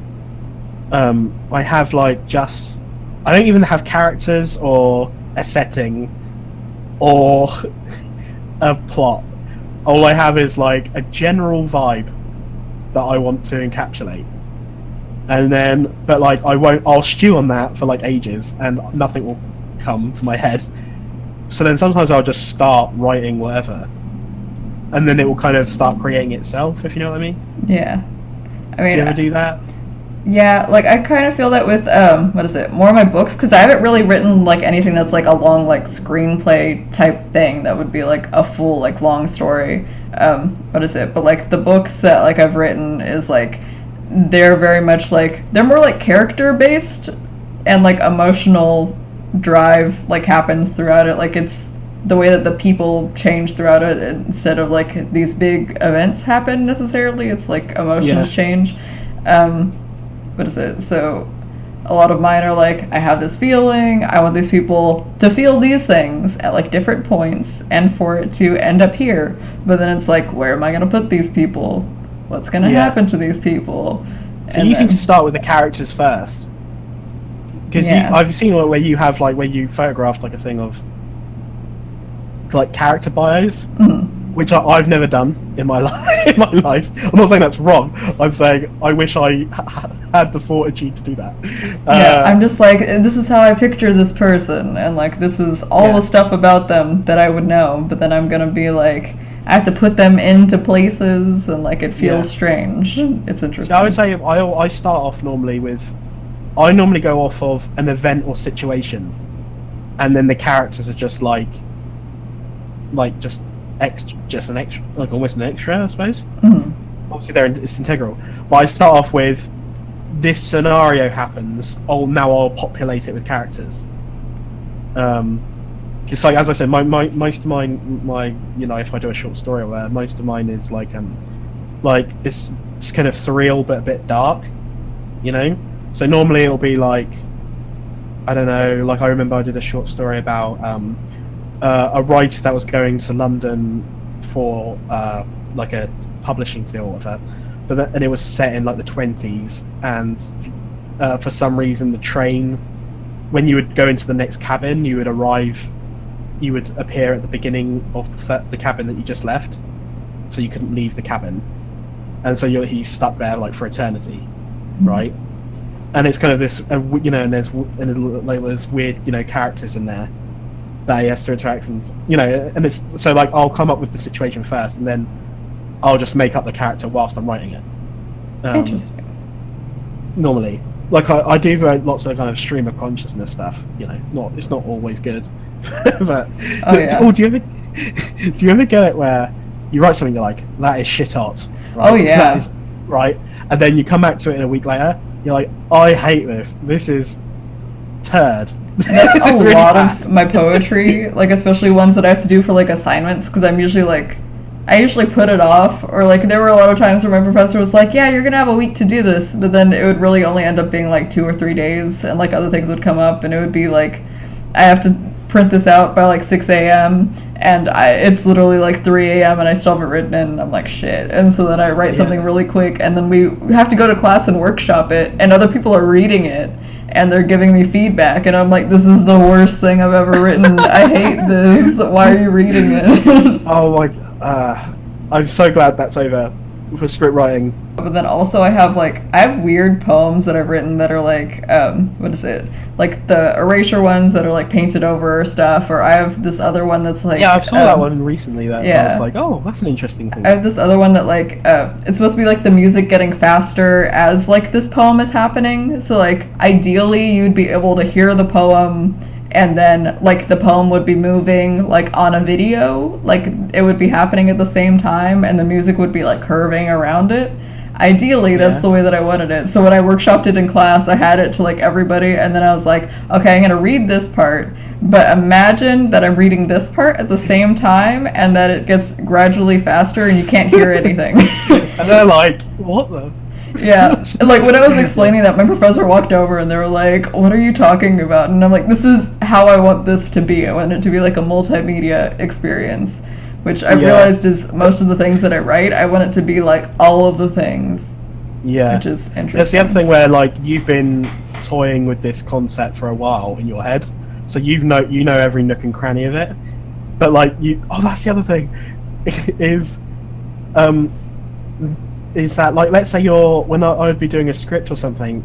I have like just, I don't even have characters or a setting or a plot. All I have is like a general vibe that I want to encapsulate. And then, but like, I'll stew on that for like ages and nothing will come to my head. So then sometimes I'll just start writing whatever, and then it will kind of start creating itself, if you know what I mean. Yeah. I mean, do you ever do that? Yeah, like I kind of feel that with what is it? More of my books because I haven't really written like anything that's like a long like screenplay type thing that would be like a full like long story. What is it? But like the books that like I've written is like they're very much like they're more like character based and like emotional drive like happens throughout it. Like it's the way that the people change throughout it instead of like these big events happen necessarily. It's like emotions change. What is it? So a lot of mine are like, I have this feeling, I want these people to feel these things at like different points and for it to end up here. But then it's like, where am I going to put these people? What's going to happen to these people? So you seem to start with the characters first. Because I've seen where you have like, where you photographed like a thing of like character bios. Which I've never done in my life. In my life, I'm not saying that's wrong. I'm saying I wish I had the fortitude to do that. I'm just like, this is how I picture this person, and like this is all the stuff about them that I would know. But then I'm gonna be like, I have to put them into places, and like it feels strange. It's interesting. So I would say I start off normally with, I normally go off of an event or situation, and then the characters are just like just an extra, like almost an extra, I suppose. Obviously, it's integral. But I start off with this scenario happens. Now I'll populate it with characters. Because like as I said, most of my if I do a short story or whatever, most of mine is like it's kind of surreal but a bit dark, So normally it'll be like, I don't know, like I remember I did a short story about a writer that was going to London for like a publishing deal or whatever, and it was set in like the 20s, and for some reason the train, when you would go into the next cabin, you would appear at the beginning of the cabin that you just left, so you couldn't leave the cabin, and so he's stuck there like for eternity, right? And it's kind of this, and there's weird characters in there that he has to interact, and and it's so like I'll come up with the situation first, and then I'll just make up the character whilst I'm writing it. Interesting. Normally, like I do lots of kind of stream of consciousness stuff. It's not always good, but do you ever get it where you write something you're like, that is shit hot, right? Oh yeah, that is, right, and then you come back to it in a week later, you're like, I hate this. This is turd. That's a really lot of my poetry, like especially ones that I have to do for like assignments, because I'm usually like, I usually put it off, or like there were a lot of times where my professor was like, yeah, you're gonna have a week to do this, but then it would really only end up being like 2 or 3 days, and like other things would come up, and it would be like, I have to print this out by like 6 a.m. and it's literally like 3 a.m. and I still haven't written it, and I'm like, shit. And so then I write something really quick, and then we have to go to class and workshop it, and other people are reading it, and they're giving me feedback, and I'm like, this is the worst thing I've ever written. I hate this. Why are you reading it? Oh my, I'm so glad that's over for script writing. But then also I have weird poems that I've written that are like, what is it? Like the erasure ones that are like painted over stuff, or I have this other one that's like... Yeah, I saw that one recently that I was like, oh, that's an interesting thing. I have this other one that like, it's supposed to be like the music getting faster as like this poem is happening. So like ideally you'd be able to hear the poem and then like the poem would be moving like on a video, like it would be happening at the same time and the music would be like curving around it. Ideally, that's the way that I wanted it. So when I workshopped it in class, I had it to like everybody, and then I was like, okay, I'm gonna read this part, but imagine that I'm reading this part at the same time and that it gets gradually faster and you can't hear anything. And they're like, what the... Yeah, like when I was explaining that, my professor walked over and they were like, what are you talking about? And I'm like, this is how I want this to be. I want it to be like a multimedia experience, which I've realized is most of the things that I write, I want it to be like all of the things. Yeah. Which is interesting. That's the other thing where like you've been toying with this concept for a while in your head, so you know every nook and cranny of it. But like that's the other thing is that like, let's say when I would be doing a script or something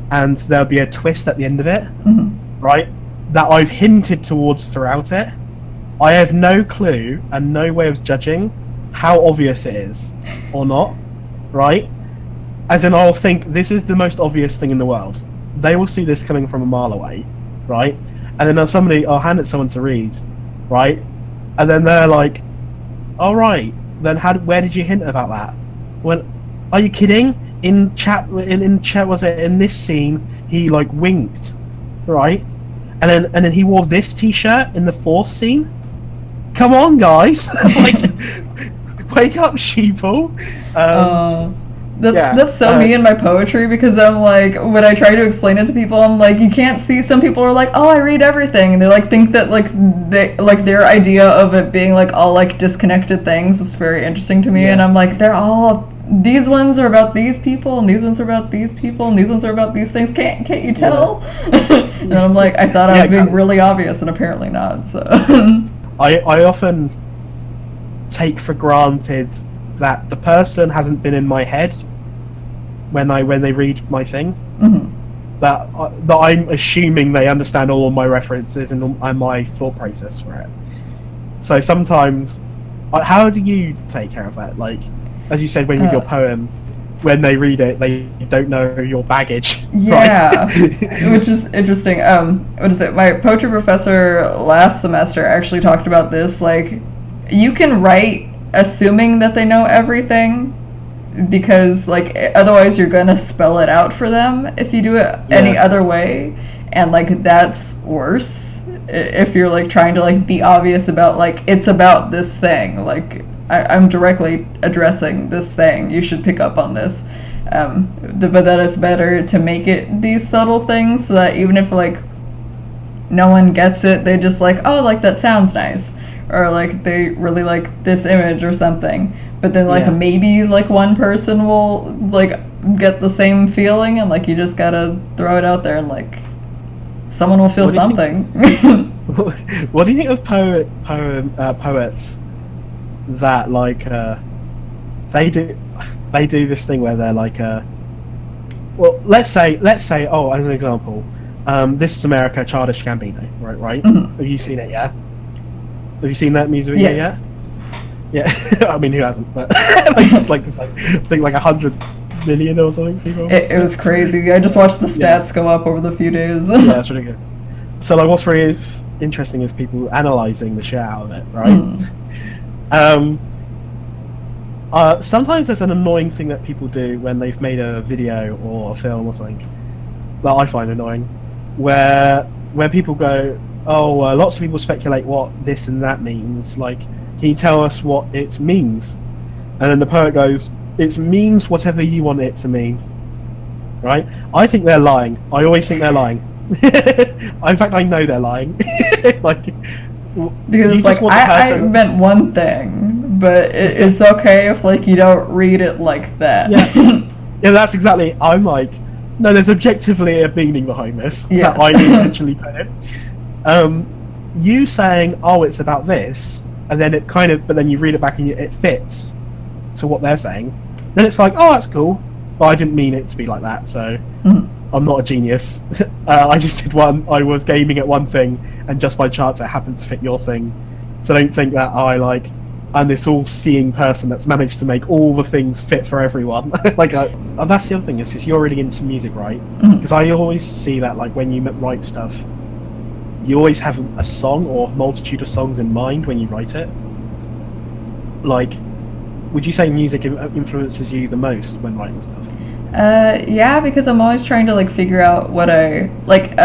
and there'll be a twist at the end of it, right, that I've hinted towards throughout it. I have no clue and no way of judging how obvious it is or not, right? As in, I'll think this is the most obvious thing in the world. They will see this coming from a mile away, right? And then I'll hand it to someone to read, right? And then they're like, "All right, then where did you hint about that?" Well, are you kidding? In chat, was it in this scene? He like winked, right? And then he wore this T-shirt in the fourth scene. Come on, guys! Like, wake up, sheeple. That's so me in my poetry, because I'm like, when I try to explain it to people, I'm like, you can't see. Some people are like, oh, I read everything, and they like think that like their idea of it being like all like disconnected things is very interesting to me, and I'm like, these ones are about these people, and these ones are about these people, and these ones are about these things. Can't you tell? And I'm like, I thought I was being really obvious, and apparently not. So I often take for granted that the person hasn't been in my head when they read my thing. Mm-hmm. That I'm assuming they understand all of my references and my thought process for it. So sometimes, how do you take care of that? Like, as you said, when with your poem, when they read it, they don't know your baggage. Yeah, right? Which is interesting. What is it? My poetry professor last semester actually talked about this. Like, you can write assuming that they know everything, because like otherwise you're gonna spell it out for them if you do it any other way, and like that's worse if you're like trying to like be obvious about like it's about this thing, like I'm directly addressing this thing, you should pick up on this, but that it's better to make it these subtle things so that even if like no one gets it, they just like, oh, like that sounds nice, or like they really like this image or something, but then like maybe like one person will like get the same feeling, and like you just gotta throw it out there and like someone will feel something. What do you think of poets that like they do this thing where they're like well, let's say oh, as an example, This Is America, Childish Gambino, right? Mm-hmm. Have you seen it? Yeah. Have you seen that music video yet? Yeah. I mean, who hasn't? But like I think like 100 million or something people. It was crazy. I just watched the stats go up over the few days. Yeah, it's really good. So like, what's really interesting is people analysing the shit out of it, right? Sometimes there's an annoying thing that people do when they've made a video or a film or something that I find annoying, where people go, oh, lots of people speculate what this and that means. Like, can you tell us what it means? And then the poet goes, it means whatever you want it to mean. Right? I think they're lying. I always think they're lying. In fact, I know they're lying. Like, because it's like, I meant one thing, but it's okay if like you don't read it like that. Yeah, that's exactly. I'm like, no, there's objectively a meaning behind this that I intentionally put it. You saying, oh, it's about this, and then it kind of, but then you read it back and it fits to what they're saying, then it's like, oh, that's cool, but I didn't mean it to be like that, so I'm not a genius. I just did one, I was gaming at one thing, and just by chance it happened to fit your thing, so don't think that I'm this all-seeing person that's managed to make all the things fit for everyone. Like, that's the other thing, is just you're really into music, right? Because I always see that, like, when you write stuff, you always have a song or multitude of songs in mind when you write it. Like, would you say music influences you the most when writing stuff? Yeah, because I'm always trying to like figure out what I like.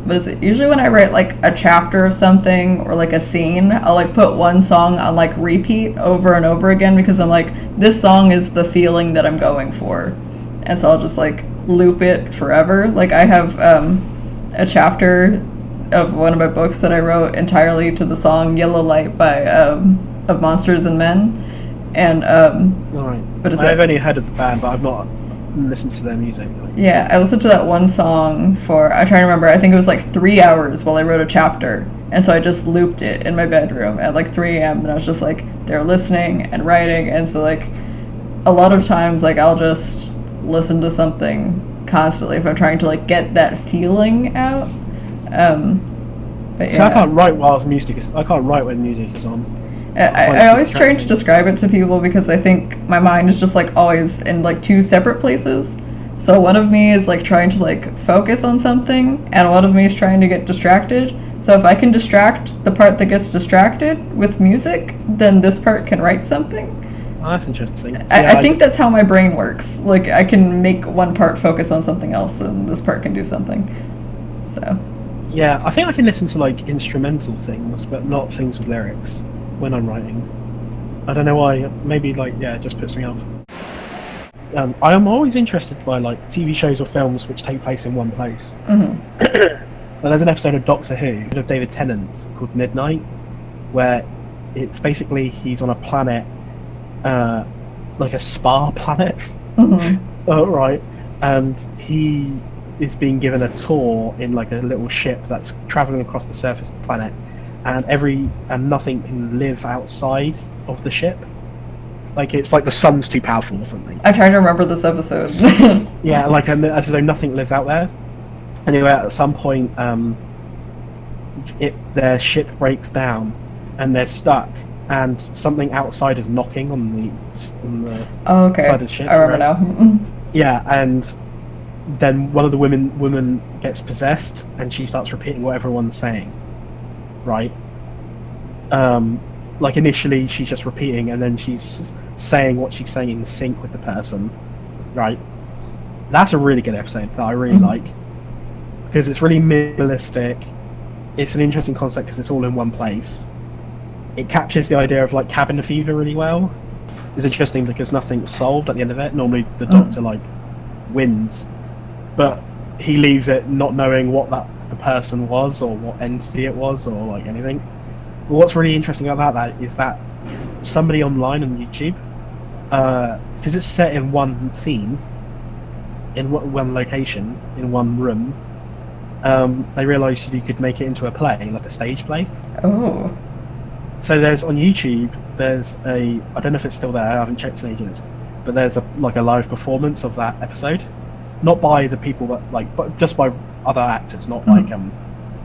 What is it? Usually when I write like a chapter of something or like a scene, I'll like put one song on like repeat over and over again, because I'm like, this song is the feeling that I'm going for, and so I'll just like loop it forever. Like, I have a chapter of one of my books that I wrote entirely to the song "Yellow Light" by of Monsters and Men, and I've only heard of the band, but I've not listened to their music. Yeah, I listened to that one song for, I'm trying to remember, I think it was like 3 hours while I wrote a chapter, and so I just looped it in my bedroom at like 3 a.m. and I was just like there listening and writing, and so like a lot of times like I'll just listen to something constantly if I'm trying to like get that feeling out. But so I can't write while music is. I can't write when music is on. I always try to describe it to people because I think my mind is just like always in like two separate places. So one of me is like trying to like focus on something, and one of me is trying to get distracted. So if I can distract the part that gets distracted with music, then this part can write something. Oh, that's interesting. I think that's how my brain works. Like I can make one part focus on something else, and this part can do something. So. Yeah, I think I can listen to like instrumental things, but not things with lyrics when I'm writing. I don't know why. Maybe like it just puts me off. I am always interested by like TV shows or films which take place in one place. Mm-hmm. Well, there's an episode of Doctor Who of David Tennant called Midnight, where it's basically he's on a planet, like a spa planet. Mm-hmm. Oh, right, and he is being given a tour in like a little ship that's traveling across the surface of the planet, and nothing can live outside of the ship. Like it's like the sun's too powerful or something. I'm trying to remember this episode. Yeah, like as though nothing lives out there. Anyway, at some point, their ship breaks down, and they're stuck, and something outside is knocking on the Oh, okay. side of the ship. I remember now. Yeah, and then one of the women gets possessed, and she starts repeating what everyone's saying. Right. Like initially she's just repeating, and then she's saying what she's saying in sync with the person. Right. That's a really good episode that I really like, because it's really minimalistic. It's an interesting concept because it's all in one place. It captures the idea of like cabin fever really well. It's interesting because nothing's solved at the end of it. Normally the doctor like wins, but he leaves it not knowing what the person was or what entity it was or like anything. But what's really interesting about that is that somebody online on YouTube, because it's set in one scene, in one location, in one room, they realised you could make it into a play, like a stage play. Oh. So there's on YouTube, I don't know if it's still there, I haven't checked in ages, but there's a live performance of that episode, not by the people that but just by other actors, not like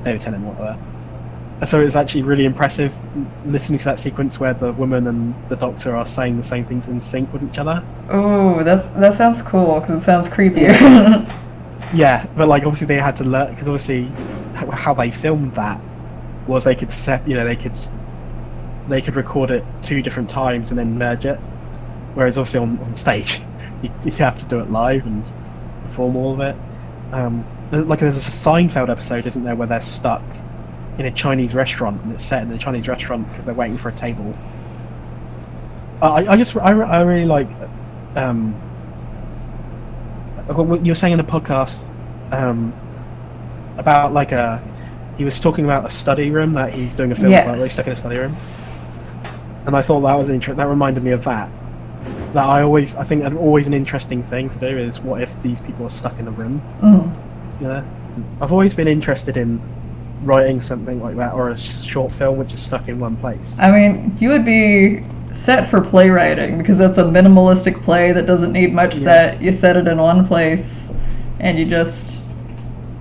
David Tennant or whatever. So it's actually really impressive listening to that sequence where the woman and the doctor are saying the same things in sync with each other. Oh, that sounds cool because it sounds creepy. Yeah, but like obviously they had to learn, because obviously how they filmed that was they could they could record it 2 different times and then merge it, whereas obviously on stage you have to do it live and perform all of it. Like there's a Seinfeld episode, isn't there, where they're stuck in a Chinese restaurant, and it's set in the Chinese restaurant because they're waiting for a table. I really like what you were saying in the podcast about like he was talking about a study room that he's doing a film about, where he's stuck in a study room, and I thought that was interesting. That reminded me of that I think always an interesting thing to do is, what if these people are stuck in a room? Yeah, I've always been interested in writing something like that, or a short film which is stuck in one place. I mean, you would be set for playwriting because that's a minimalistic play that doesn't need much set. You set it in one place and you just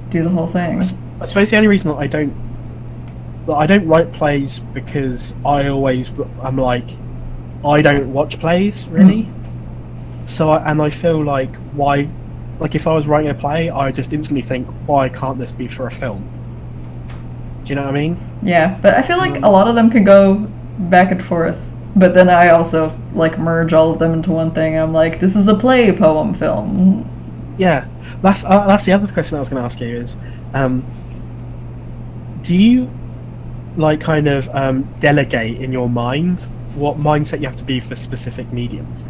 do the whole thing. I suppose the only reason that I don't write plays because I'm like, I don't watch plays really. So I feel like, why, like if I was writing a play, I just instantly think, why can't this be for a film? Do you know what I mean? Yeah, but I feel like a lot of them could go back and forth. But then I also like merge all of them into one thing. I'm like, this is a play, poem, film. Yeah, that's the other question I was going to ask you is, do you like kind of delegate in your mind what mindset you have to be for specific mediums?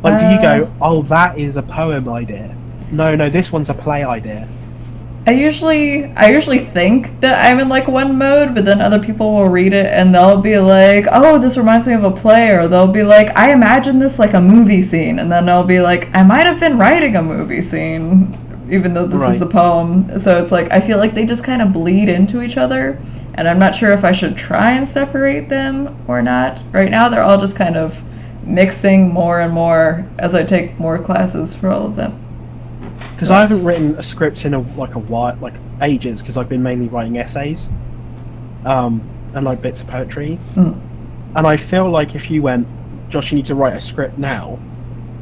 Like, do you go, oh, that is a poem idea? No, this one's a play idea. I usually think that I'm in like one mode, but then other people will read it and they'll be like, oh, this reminds me of a play, or they'll be like, I imagine this like a movie scene, and then I'll be like, I might have been writing a movie scene, even though this is a poem. So it's like, I feel like they just kind of bleed into each other, and I'm not sure if I should try and separate them or not. Right now they're all just kind of mixing more and more as I take more classes for all of them. Because I haven't written a script in like ages, because I've been mainly writing essays, and like bits of poetry. And I feel like if you went, Josh, you need to write a script now,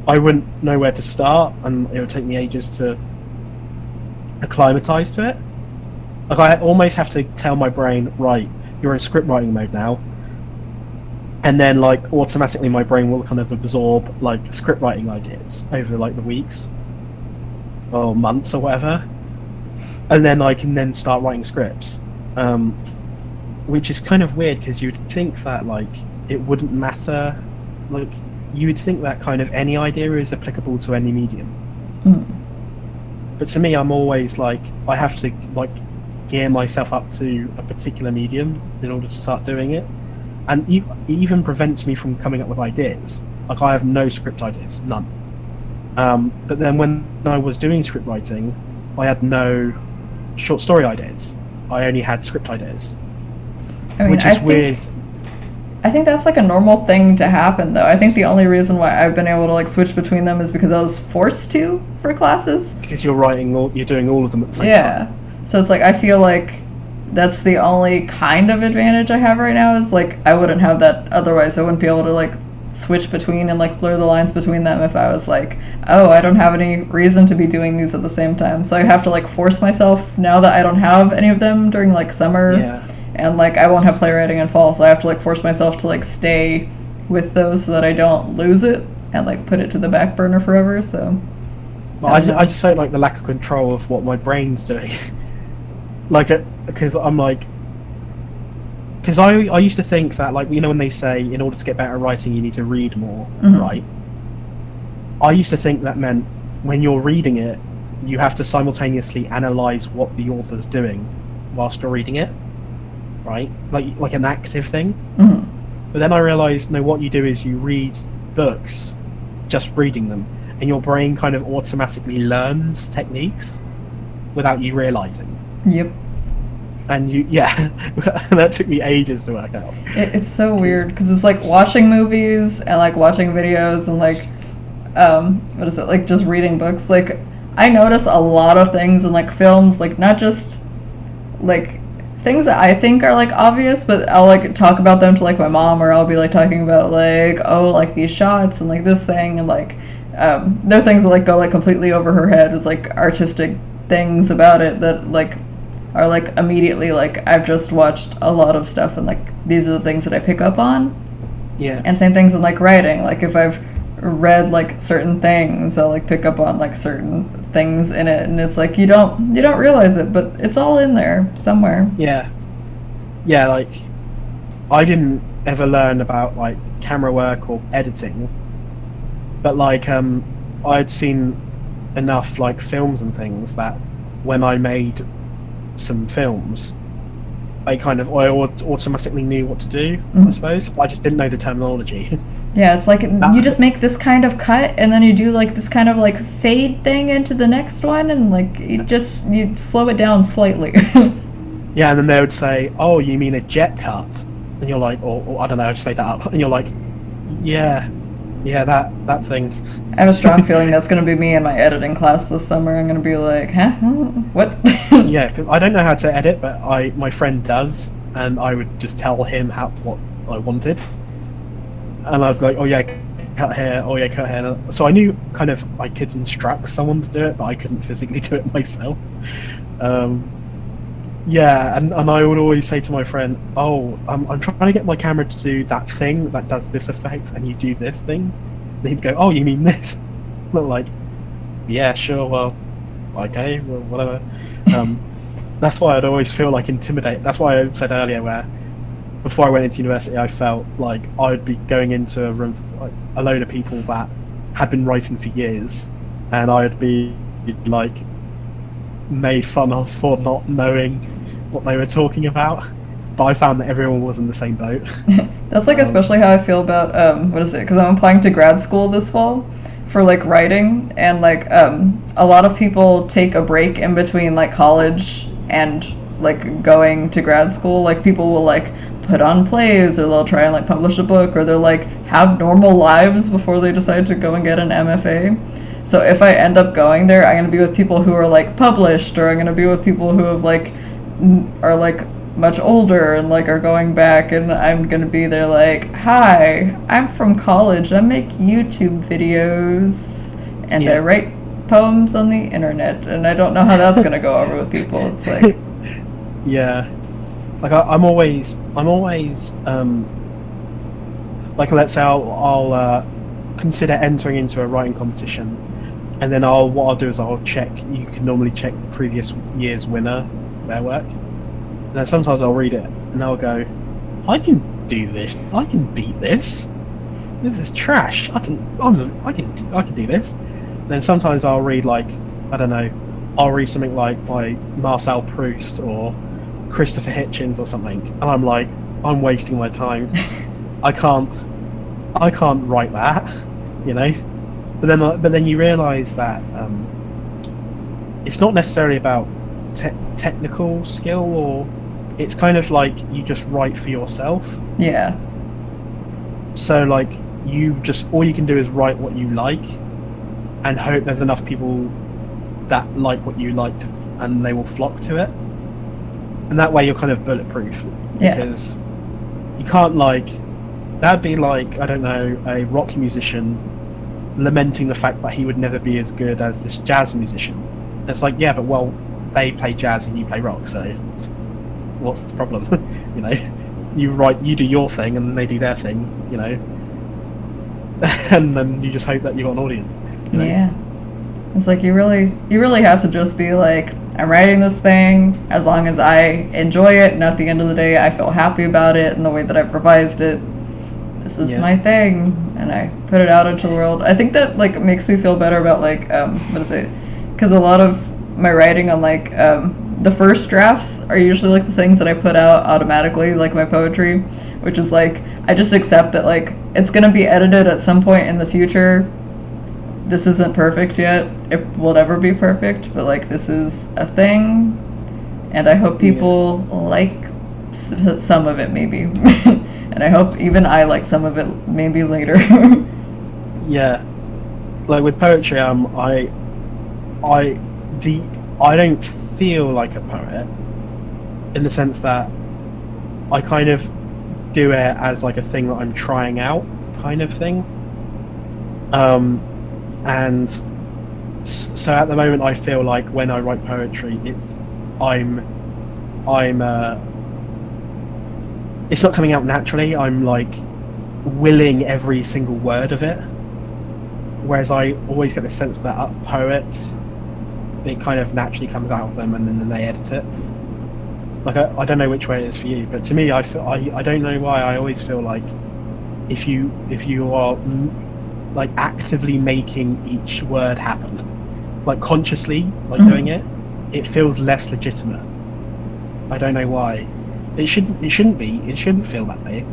I wouldn't know where to start, and it would take me ages to acclimatize to it. Like, I almost have to tell my brain, right, you're in script writing mode now, and then like automatically my brain will kind of absorb like script writing ideas over like the weeks or months or whatever, and then I can then start writing scripts, which is kind of weird because you'd think that like it wouldn't matter, like you would think that kind of any idea is applicable to any medium. But to me, I'm always like, I have to like gear myself up to a particular medium in order to start doing it, and it even prevents me from coming up with ideas. Like, I have no script ideas, none. But then when I was doing script writing, I had no short story ideas. I only had script ideas, which is weird. I think that's like a normal thing to happen, though. I think the only reason why I've been able to like switch between them is because I was forced to for classes. Because you're doing all of them at the same time. So it's like I feel like that's the only kind of advantage I have right now, is like I wouldn't have that otherwise. I wouldn't be able to like switch between and like blur the lines between them if I was like, oh, I don't have any reason to be doing these at the same time. So I have to like force myself now that I don't have any of them during like summer. Yeah. And like I won't have playwriting in fall, so I have to like force myself to like stay with those so that I don't lose it and like put it to the back burner forever. So well, I just don't like the lack of control of what my brain's doing. Like, because I'm like, because I used to think that, like, you know, when they say in order to get better at writing you need to read more, right? I used to think that meant when you're reading it you have to simultaneously analyze what the author's doing whilst you're reading it. Right, like an active thing. But then I realized, no, what you do is you read books, just reading them, and your brain kind of automatically learns techniques without you realizing. Yep. And that took me ages to work out. It's so weird because it's like watching movies and like watching videos and like what is it, like just reading books. Like I notice a lot of things in like films, like not just like things that I think are like obvious, but I'll like talk about them to like my mom, or I'll be like talking about like, oh, like these shots and like this thing, and like there are things that like go like completely over her head with like artistic things about it that like are like immediately like I've just watched a lot of stuff and like these are the things that I pick up on. Yeah. And same things in like writing, like if I've read like certain things I'll like pick up on like certain things in it, and it's like you don't realize it, but it's all in there somewhere. Yeah, like I didn't ever learn about like camera work or editing, but like I'd seen enough like films and things that when I made some films I automatically knew what to do, I suppose. I just didn't know the terminology. Yeah, it's like you just make this kind of cut and then you do like this kind of like fade thing into the next one, and like you slow it down slightly. Yeah, and then they would say, oh, you mean a jet cut? And you're like, or I don't know, I just made that up. And you're like, yeah, that thing. I have a strong feeling that's going to be me in my editing class this summer. I'm going to be like, huh? What? Yeah, because I don't know how to edit, but my friend does, and I would just tell him what I wanted. And I'd be like, oh yeah, cut here, oh yeah, cut here. So I knew kind of I could instruct someone to do it, but I couldn't physically do it myself. Yeah, and I would always say to my friend, oh, I'm trying to get my camera to do that thing that does this effect, and you do this thing. And he'd go, oh, you mean this? And I'm like, yeah, sure, well, okay, well, whatever. That's why I'd always feel like intimidated. That's why I said earlier where before I went into university, I felt like I'd be going into a room like a load of people that had been writing for years, and I'd be like made fun of for not knowing what they were talking about. But I found that everyone was in the same boat. That's like especially how I feel about what is it? Because I'm applying to grad school this fall for like writing, and like a lot of people take a break in between like college and like going to grad school. Like people will like put on plays, or they'll try and like publish a book, or they'll like have normal lives before they decide to go and get an MFA. So if I end up going there, I'm going to be with people who are like published, or I'm going to be with people who have like are like much older and like are going back, and I'm gonna be there like, hi, I'm from college, I make YouTube videos and I Yeah. write poems on the internet, and I don't know how that's gonna go over with people. It's like, Yeah. Like I'm always like, let's say I'll consider entering into a writing competition, and then what I'll do is I'll check. You can normally check the previous year's winner, their work, and then sometimes I'll read it and I'll go, I can do this. I can beat this. This is trash. I can do this. And then sometimes I'll read, like, I don't know, I'll read something like by Marcel Proust or Christopher Hitchens or something, and I'm like, I'm wasting my time. I can't write that, you know. But then you realise that it's not necessarily about technical skill, or it's kind of like you just write for yourself. yeah, So like all you can do is write what you like, and hope there's enough people that like what you like and they will flock to it. And that way you're kind of bulletproof, because you can't, like, that'd be like, I don't know, a rock musician lamenting the fact that he would never be as good as this jazz musician. And it's like, yeah, but well, they play jazz and you play rock, so what's the problem? You know, you do your thing and they do their thing, you know, and then you just hope that you got an audience. You know? yeah. It's like you really have to just be like, I'm writing this thing as long as I enjoy it, and at the end of the day I feel happy about it and the way that I've revised it. This is my thing, and I put it out into the world. I think that like makes me feel better about like what is it? Because a lot of my writing on like the first drafts are usually like the things that I put out automatically, like my poetry, which is like I just accept that like it's gonna be edited at some point in the future. This isn't perfect yet. It will never be perfect, but like this is a thing, and I hope people like some of it maybe, and I hope even I like some of it maybe later. Yeah, like with poetry, I don't feel like a poet in the sense that I kind of do it as like a thing that I'm trying out, kind of thing. And so at the moment, I feel like when I write poetry, it's not coming out naturally. I'm like willing every single word of it. Whereas I always get the sense that poets, it kind of naturally comes out of them, and then they edit it. Like I don't know which way it is for you, but to me, I don't know why, I always feel like if you are like actively making each word happen, like consciously, like doing it, it feels less legitimate. I don't know why. It shouldn't be. It shouldn't feel that way.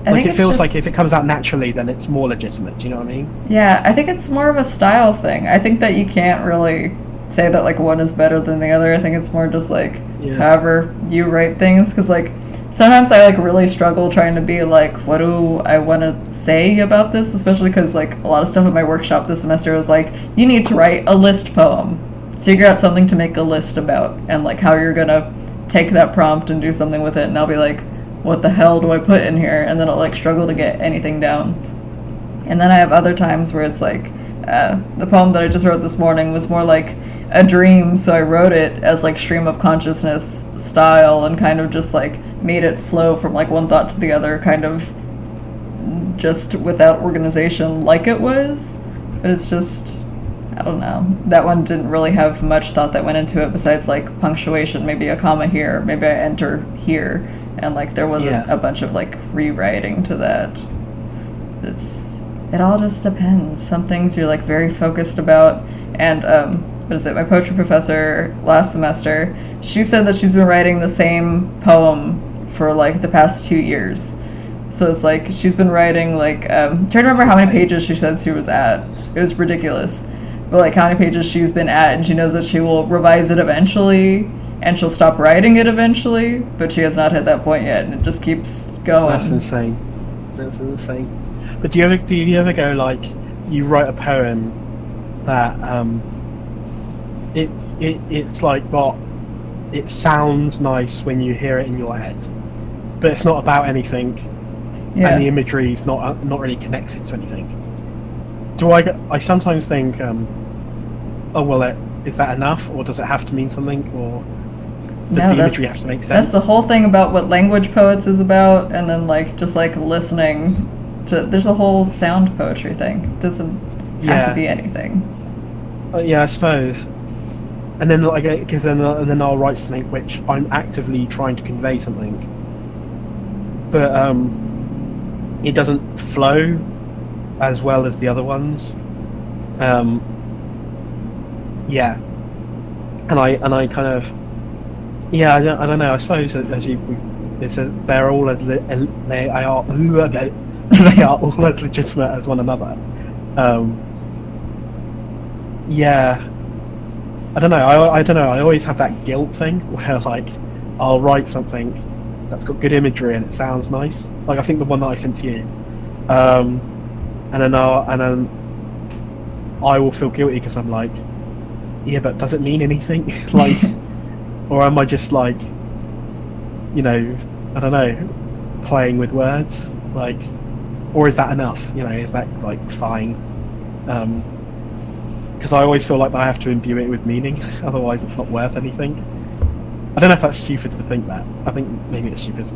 Like it feels like if it comes out naturally, then it's more legitimate. Do you know what I mean? Yeah, I think it's more of a style thing. I think that you can't really say that like one is better than the other. I think it's more just like however you write things, because like sometimes I like really struggle trying to be like, what do I want to say about this, especially because like a lot of stuff at my workshop this semester was like, you need to write a list poem, figure out something to make a list about, and like how you're gonna take that prompt and do something with it. And I'll be like, what the hell do I put in here? And then I'll like struggle to get anything down. And then I have other times where it's like the poem that I just wrote this morning was more like a dream, so I wrote it as like stream of consciousness style and kind of just like made it flow from like one thought to the other, kind of just without organization like it was. But it's just, I don't know, that one didn't really have much thought that went into it besides like punctuation, maybe a comma here, maybe I enter here, and like there wasn't a bunch of like rewriting to that. It all just depends. Some things you're like very focused about, and what is it, my poetry professor last semester, she said that she's been writing the same poem for like the past 2 years. So it's like she's been writing like trying to remember how many pages she said she was at. It was ridiculous, but like how many pages she's been at, and she knows that she will revise it eventually and she'll stop writing it eventually, but she has not hit that point yet, and it just keeps going. That's insane. But do you ever go like, you write a poem that it's like got it sounds nice when you hear it in your head, but it's not about anything, and the imagery is not really connected to anything. I sometimes think, oh well, is that enough, or does it have to mean something, or does the imagery have to make sense? That's the whole thing about what language poets is about, and then like just like listening to. There's a whole sound poetry thing. It doesn't have to be anything. Yeah, I suppose. And then like, because then I'll write something which I'm actively trying to convey something, but it doesn't flow as well as the other ones. Yeah, and I kind of, yeah, I don't know. I suppose as it says, they're all they are all as legitimate as one another. Yeah, I don't know. I don't know. I always have that guilt thing where like I'll write something that's got good imagery and it sounds nice. Like I think the one that I sent to you, and then I will feel guilty because I'm like, yeah, but does it mean anything? Like, or am I just like, you know, I don't know, playing with words? Like, or is that enough? You know, is that like fine? Because I always feel like I have to imbue it with meaning, otherwise it's not worth anything. I don't know if that's stupid to think that. I think maybe it's stupid.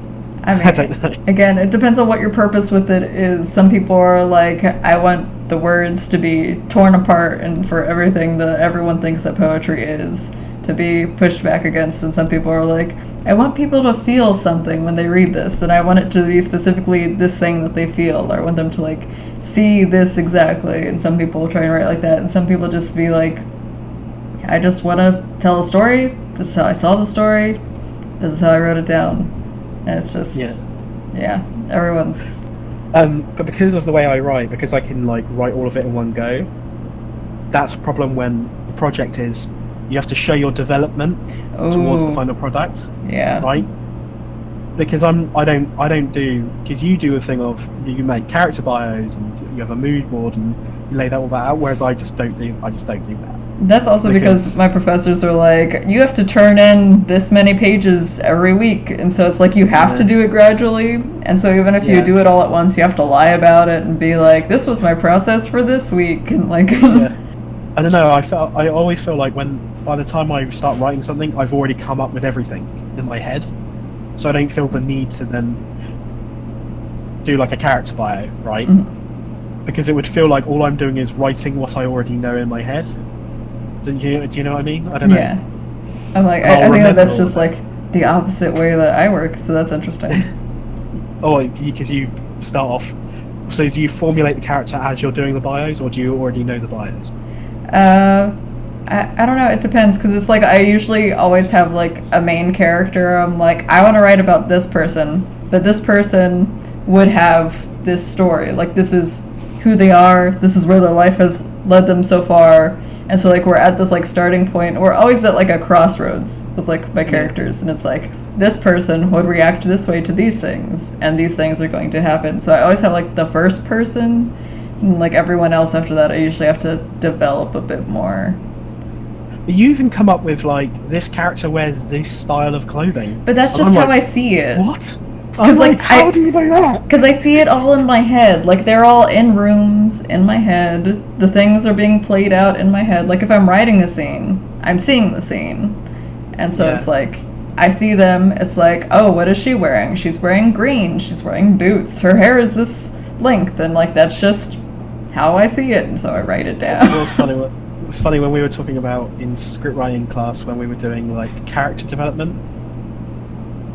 I mean, I don't know. Again, it depends on what your purpose with it is. Some people are like, I want the words to be torn apart and for everything that everyone thinks that poetry is to be pushed back against. And some people are like, I want people to feel something when they read this, and I want it to be specifically this thing that they feel. I want them to like see this exactly. And some people try and write like that, and some people just be like, I just want to tell a story. This is how I saw the story. This is how I wrote it down. And it's just, yeah, everyone's. But because of the way I write, because I can like write all of it in one go, that's a problem when the project is you have to show your development towards the final product. Yeah. Right. Because I don't do, because you do a thing of you make character bios and you have a mood board and you lay that all that out, whereas I just don't do that. That's also because my professors are like, you have to turn in this many pages every week, and so it's like you have to do it gradually, and so even if you do it all at once, you have to lie about it and be like, this was my process for this week, and like I don't know, I always feel like by the time I start writing something, I've already come up with everything in my head, so I don't feel the need to then do like a character bio, right? Because it would feel like all I'm doing is writing what I already know in my head. Do you know what I mean? I don't know. Yeah. I'm like, I think that's just like the opposite way that I work, so that's interesting. Oh, because you start off. So do you formulate the character as you're doing the bios, or do you already know the bios? I don't know. It depends, because it's like I usually always have like a main character. I'm like, I want to write about this person, but this person would have this story. Like, this is who they are. This is where their life has led them so far. And so, like, we're at this, like, starting point. We're always at, like, a crossroads with, like, my characters. And it's like, this person would react this way to these things. And these things are going to happen. So I always have, like, the first person. And, like, everyone else after that, I usually have to develop a bit more. You even come up with, like, this character wears this style of clothing. But that's just how I see it. What? Because like, how do you know that? Because I see it all in my head. Like, they're all in rooms in my head. The things are being played out in my head. Like, if I'm writing a scene, I'm seeing the scene. And so it's like, I see them. It's like, oh, what is she wearing? She's wearing green. She's wearing boots. Her hair is this length. And, like, that's just how I see it. And so I write it down. It's funny when we were talking about in script writing class when we were doing, like, character development.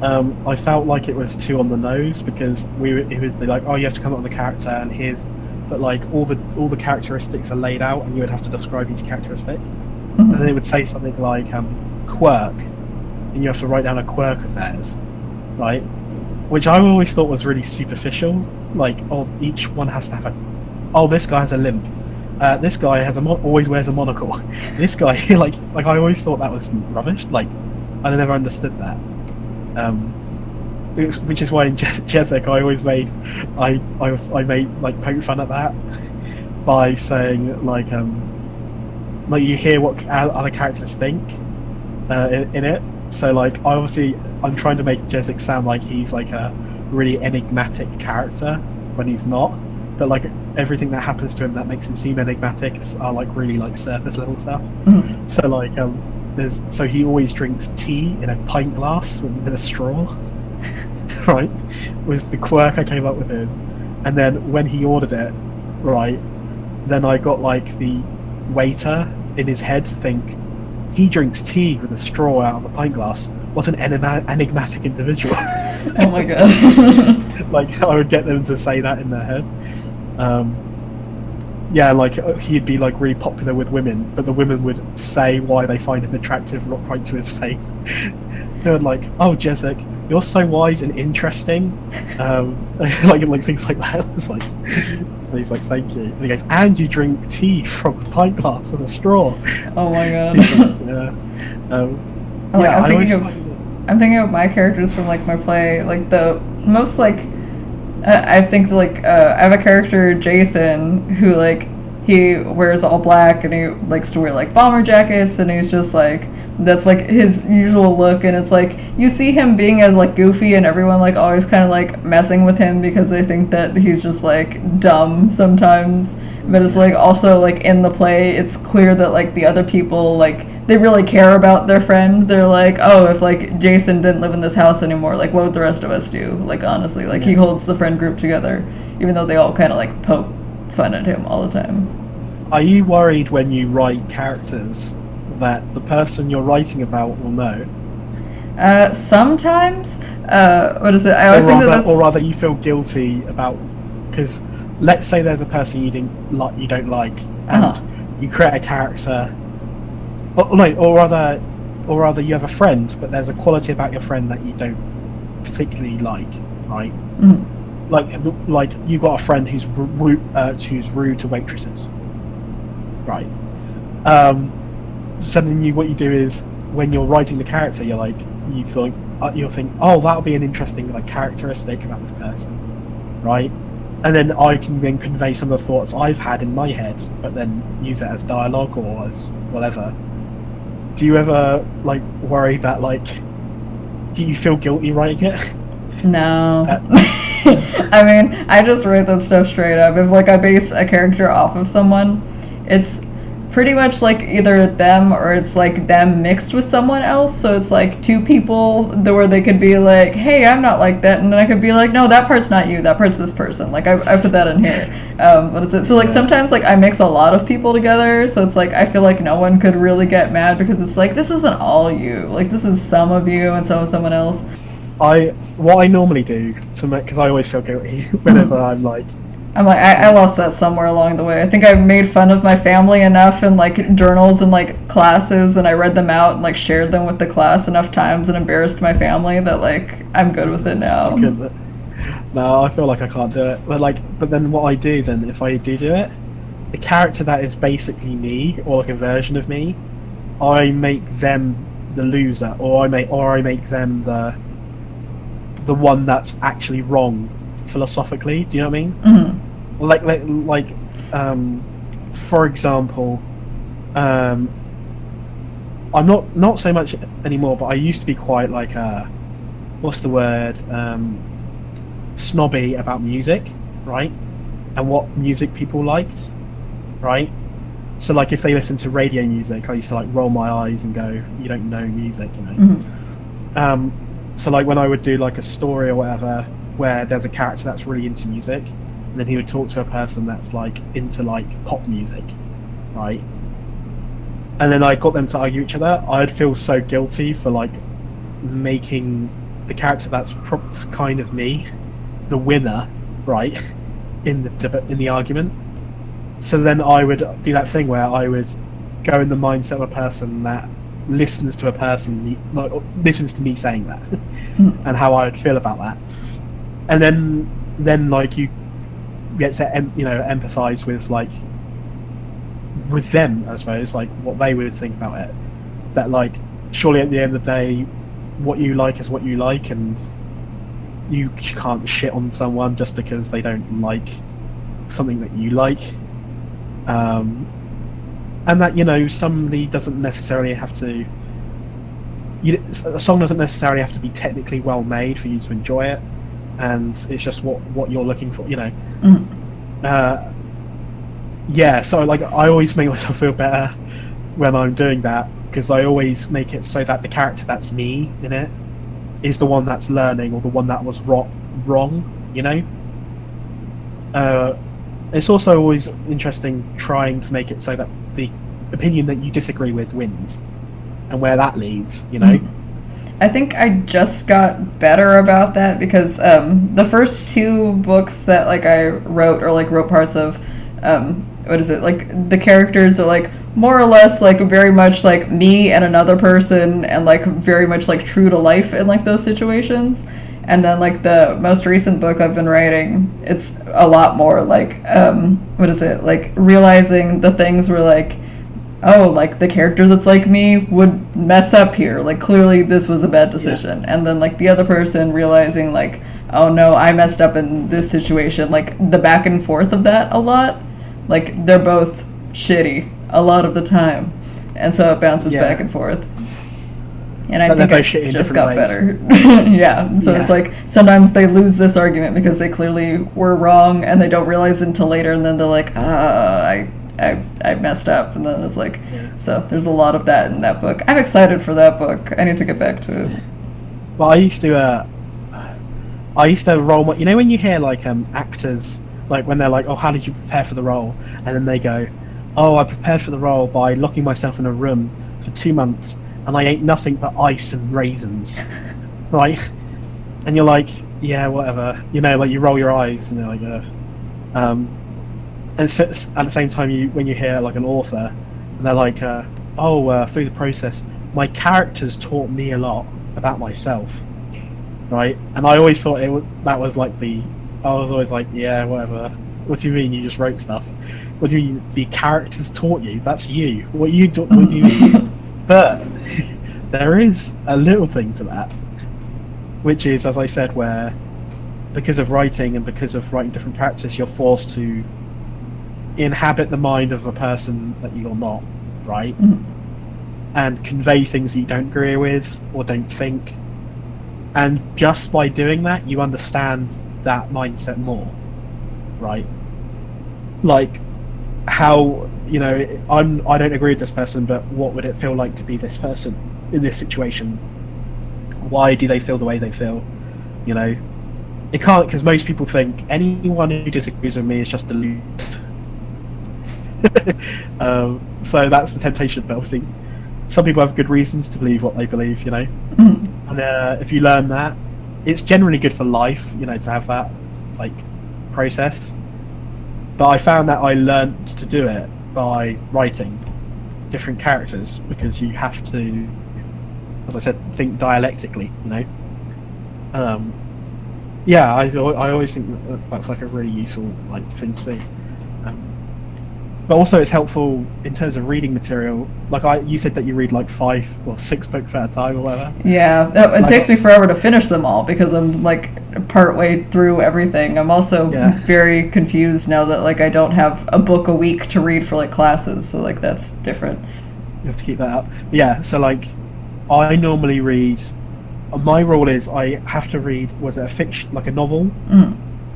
I felt like it was too on the nose because it would be like, oh, you have to come up with a character and but like all the characteristics are laid out and you would have to describe each characteristic, and then it would say something like quirk, and you have to write down a quirk of theirs, right? Which I always thought was really superficial. Like, oh, each one has to have this guy has a limp. This guy has always wears a monocle. This guy, like I always thought that was rubbish. Like, I never understood that. Which is why in Jezek I made like poke fun at that by saying like you hear what other characters think in it. So like I'm trying to make Jezik sound like he's like a really enigmatic character when he's not, but like everything that happens to him that makes him seem enigmatic are like really like surface level stuff. Mhm. So like so he always drinks tea in a pint glass with a straw. Right, was the quirk I came up with it. And then when he ordered it, right, then I got like the waiter in his head to think he drinks tea with a straw out of a pint glass. What an enigmatic individual. Oh my god. Like I would get them to say that in their head. Yeah, like he'd be like really popular with women, but the women would say why they find him attractive, not quite to his face. They would like, "Oh, Jezik, you're so wise and interesting," like things like that. It's like, and he's like, "Thank you." And he goes, "And you drink tea from a pint glass with a straw." Oh my god. Yeah. Like, I always I'm thinking of my characters from like my play, like the most like I think like I have a character Jason who like he wears all black and he likes to wear like bomber jackets and he's just like that's like his usual look, and it's like you see him being as like goofy and everyone like always kind of like messing with him because they think that he's just like dumb sometimes, but it's like also like in the play it's clear that like the other people like they really care about their friend. They're like, oh, if like Jason didn't live in this house anymore, like what would the rest of us do? Like honestly, like he holds the friend group together even though they all kind of like poke fun at him all the time. Are you worried when you write characters that the person you're writing about will know? Sometimes. What is it? I always think that's... Or rather, you feel guilty about because let's say there's a person you don't like, and you create a character, or rather, you have a friend, but there's a quality about your friend that you don't particularly like, right? Mm-hmm. Like you got a friend who's rude to waitresses, right? So then what you do is when you're writing the character, you'll think, oh, that'll be an interesting like characteristic about this person, right? And then I can then convey some of the thoughts I've had in my head, but then use it as dialogue or as whatever. Do you ever like worry that like, do you feel guilty writing it? No. I mean, I just write that stuff straight up. If like I base a character off of someone, it's pretty much like either them or it's like them mixed with someone else. So it's like two people where they could be like, hey, I'm not like that, and then I could be like, no, that part's not you, that part's this person. Like I put that in here. What is it? So like sometimes like I mix a lot of people together, so it's like I feel like no one could really get mad because it's like this isn't all you. Like this is some of you and some of someone else. What I normally do to make, because I always feel guilty whenever I'm like I lost that somewhere along the way. I think I made fun of my family enough in like journals and like classes, and I read them out and like shared them with the class enough times and embarrassed my family that like I'm good with it now. No, I feel like I can't do it. But then what I do then, if I do it, the character that is basically me or like a version of me, I make them the loser, or I make them the one that's actually wrong philosophically. Do you know what I mean? Mm-hmm. For example, I'm not so much anymore, but I used to be quite like what's the word, snobby about music, right? And what music people liked, right? So like if they listen to radio music, I used to like roll my eyes and go, you don't know music, you know. Mm-hmm. So like when I would do like a story or whatever where there's a character that's really into music, and then he would talk to a person that's like into like pop music, right? And then I got them to argue each other. I'd feel so guilty for like making the character that's kind of me the winner, right, in the argument. So then I would do that thing where I would go in the mindset of a person that listens to listens to me saying that, and how I would feel about that. And then like you get to empathize with them, I suppose, like what they would think about it. That like surely at the end of the day, what you like is what you like, and you can't shit on someone just because they don't like something that you like. And that somebody doesn't necessarily have to a song doesn't necessarily have to be technically well made for you to enjoy it, and it's just what you're looking for, you know. Yeah, so like I always make myself feel better when I'm doing that, because I always make it so that the character that's me in it is the one that's learning, or the one that was wrong, you know. It's also always interesting trying to make it so that the opinion that you disagree with wins, and where that leads, you know. I think I just got better about that because the first two books that like I wrote or like wrote parts of, what is it, like the characters are like more or less like very much like me and another person, and like very much like true to life in like those situations. And then like the most recent book I've been writing, it's a lot more like what is it, like realizing the things where like, oh, like the character that's like me would mess up here, like clearly this was a bad decision. Yeah. And then like the other person realizing like, oh no, I messed up in this situation, like the back and forth of that a lot, like they're both shitty a lot of the time, and so it bounces back and forth. And I think I just got better. Yeah. So it's like sometimes they lose this argument because they clearly were wrong and they don't realize it until later, and then they're like, I messed up, and then it's like, so there's a lot of that in that book. I'm excited for that book. I need to get back to it. Well, I used to role, you know, when you hear like actors, like when they're like, oh, how did you prepare for the role? And then they go, oh, I prepared for the role by locking myself in a room for 2 months and I ate nothing but ice and raisins. Right? And you're like, yeah, whatever. You know, like you roll your eyes and you're like, and at the same time, when you hear like an author, and they're like, through the process, my characters taught me a lot about myself, right? And I always thought that was like I was always like, yeah, whatever. What do you mean you just wrote stuff? What do you mean the characters taught you? That's you. What do you mean? But there is a little thing to that, which is, as I said, where because of writing and because of writing different characters, you're forced to inhabit the mind of a person that you're not, right? And convey things that you don't agree with or don't think. And just by doing that, you understand that mindset more, right? Like how, you know, I don't agree with this person, but what would it feel like to be this person in this situation? Why do they feel the way they feel? You know, it can't, because most people think anyone who disagrees with me is just deluded. So that's the temptation, but obviously some people have good reasons to believe what they believe, you know. And if you learn that, it's generally good for life, you know, to have that like process. But I found that I learned to do it by writing different characters, because you have to, as I said, think dialectically, you know. I always think that's like a really useful like thing to do. But also it's helpful in terms of reading material. Like you said that you read like 5 or 6 books at a time or whatever. Yeah, it takes me forever to finish them all because I'm like partway through everything. I'm also very confused now that like I don't have a book a week to read for like classes, so like that's different. You have to keep that up. Yeah, so like I normally read. My rule is I have to read. Was it a fiction, like a novel,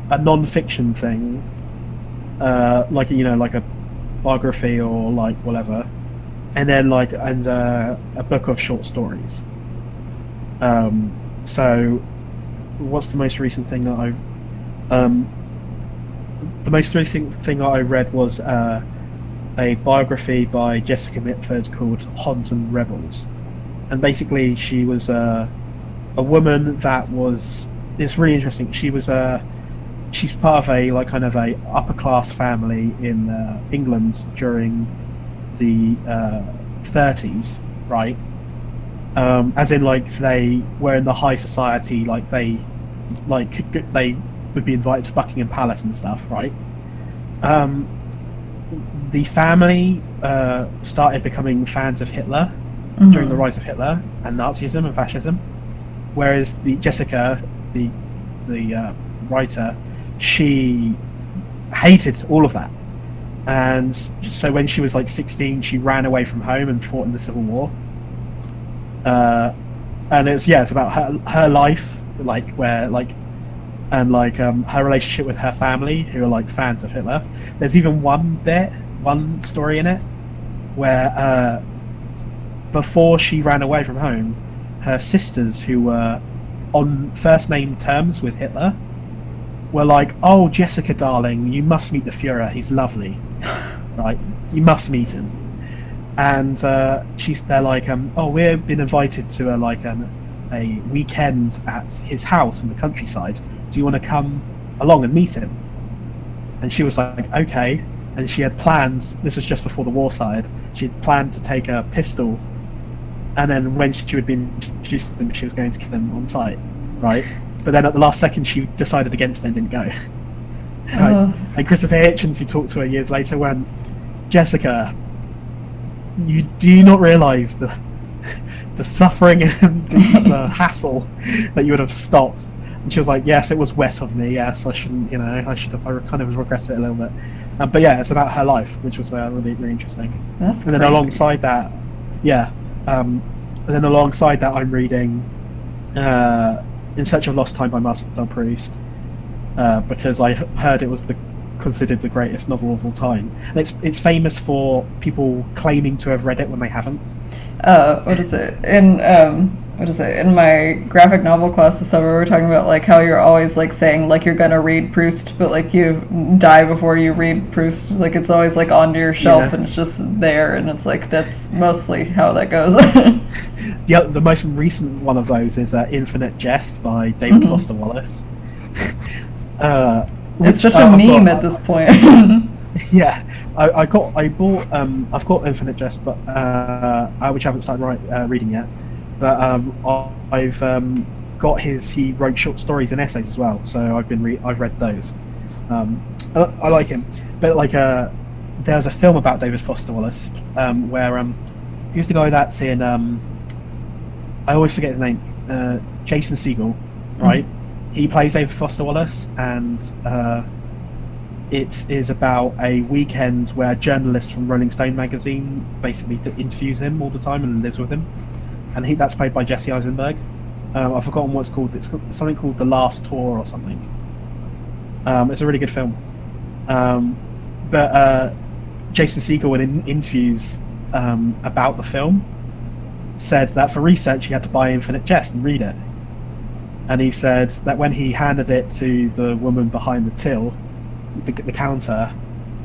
a non-fiction thing, like like a biography or like whatever, and then like a book of short stories. So what's the most recent thing that I read was a biography by Jessica Mitford called Hons and Rebels, and basically she was a woman that was, it's really interesting, she's part of a like kind of a upper class family in England during the 30s, right? As in like they were in the high society, they would be invited to Buckingham Palace and stuff, right? The family started becoming fans of Hitler during the rise of Hitler and Nazism and fascism, whereas Jessica, the writer, she hated all of that, and so when she was like 16 she ran away from home and fought in the Civil War, and it's about her life, like where like and like her relationship with her family, who are like fans of Hitler. There's even one story in it where before she ran away from home, her sisters, who were on first name terms with Hitler, were like, "Oh, Jessica, darling, you must meet the Fuhrer. He's lovely, right? You must meet him." And they're like, "Oh, we've been invited to a weekend at his house in the countryside. Do you want to come along and meet him?" And she was like, "Okay." And she had planned. This was just before the war started. She had planned to take a pistol, and then when she would be introduced to them, she was going to kill them on sight, right? But then at the last second, she decided against it and didn't go. Right? And Christopher Hitchens, who talked to her years later, went, "Jessica, do you not realise the suffering and the hassle that you would have stopped?" And she was like, "Yes, it was wet of me. Yes, I shouldn't. I should have. I kind of regret it a little bit." But yeah, it's about her life, which was really, really interesting. That's and then crazy. alongside that, and then alongside that, I'm reading "In Search of Lost Time" by Marcel Proust, because I heard it was considered the greatest novel of all time. And it's famous for people claiming to have read it when they haven't. What is it? In my graphic novel class this summer, we were talking about like how you're always like saying like you're gonna read Proust, but like you die before you read Proust. Like it's always like onto your shelf and it's just there, and it's like that's mostly how that goes. The most recent one of those is "Infinite Jest" by David Foster Wallace. It's such a meme at this point. Yeah, I've got "Infinite Jest," but which I haven't started reading yet. But I've got he wrote short stories and essays as well, so I've read those. I like him, but like there's a film about David Foster Wallace where who's the guy that's in I always forget his name, Jason Segel, right? He plays David Foster Wallace, and it is about a weekend where a journalist from Rolling Stone magazine basically interviews him all the time and lives with him. And that's played by Jesse Eisenberg. I've forgotten what it's called. It's something called The Last Tour or something. It's a really good film. But Jason Segel, in interviews about the film, said that for research he had to buy Infinite Jest and read it. And he said that when he handed it to the woman behind the till, the counter,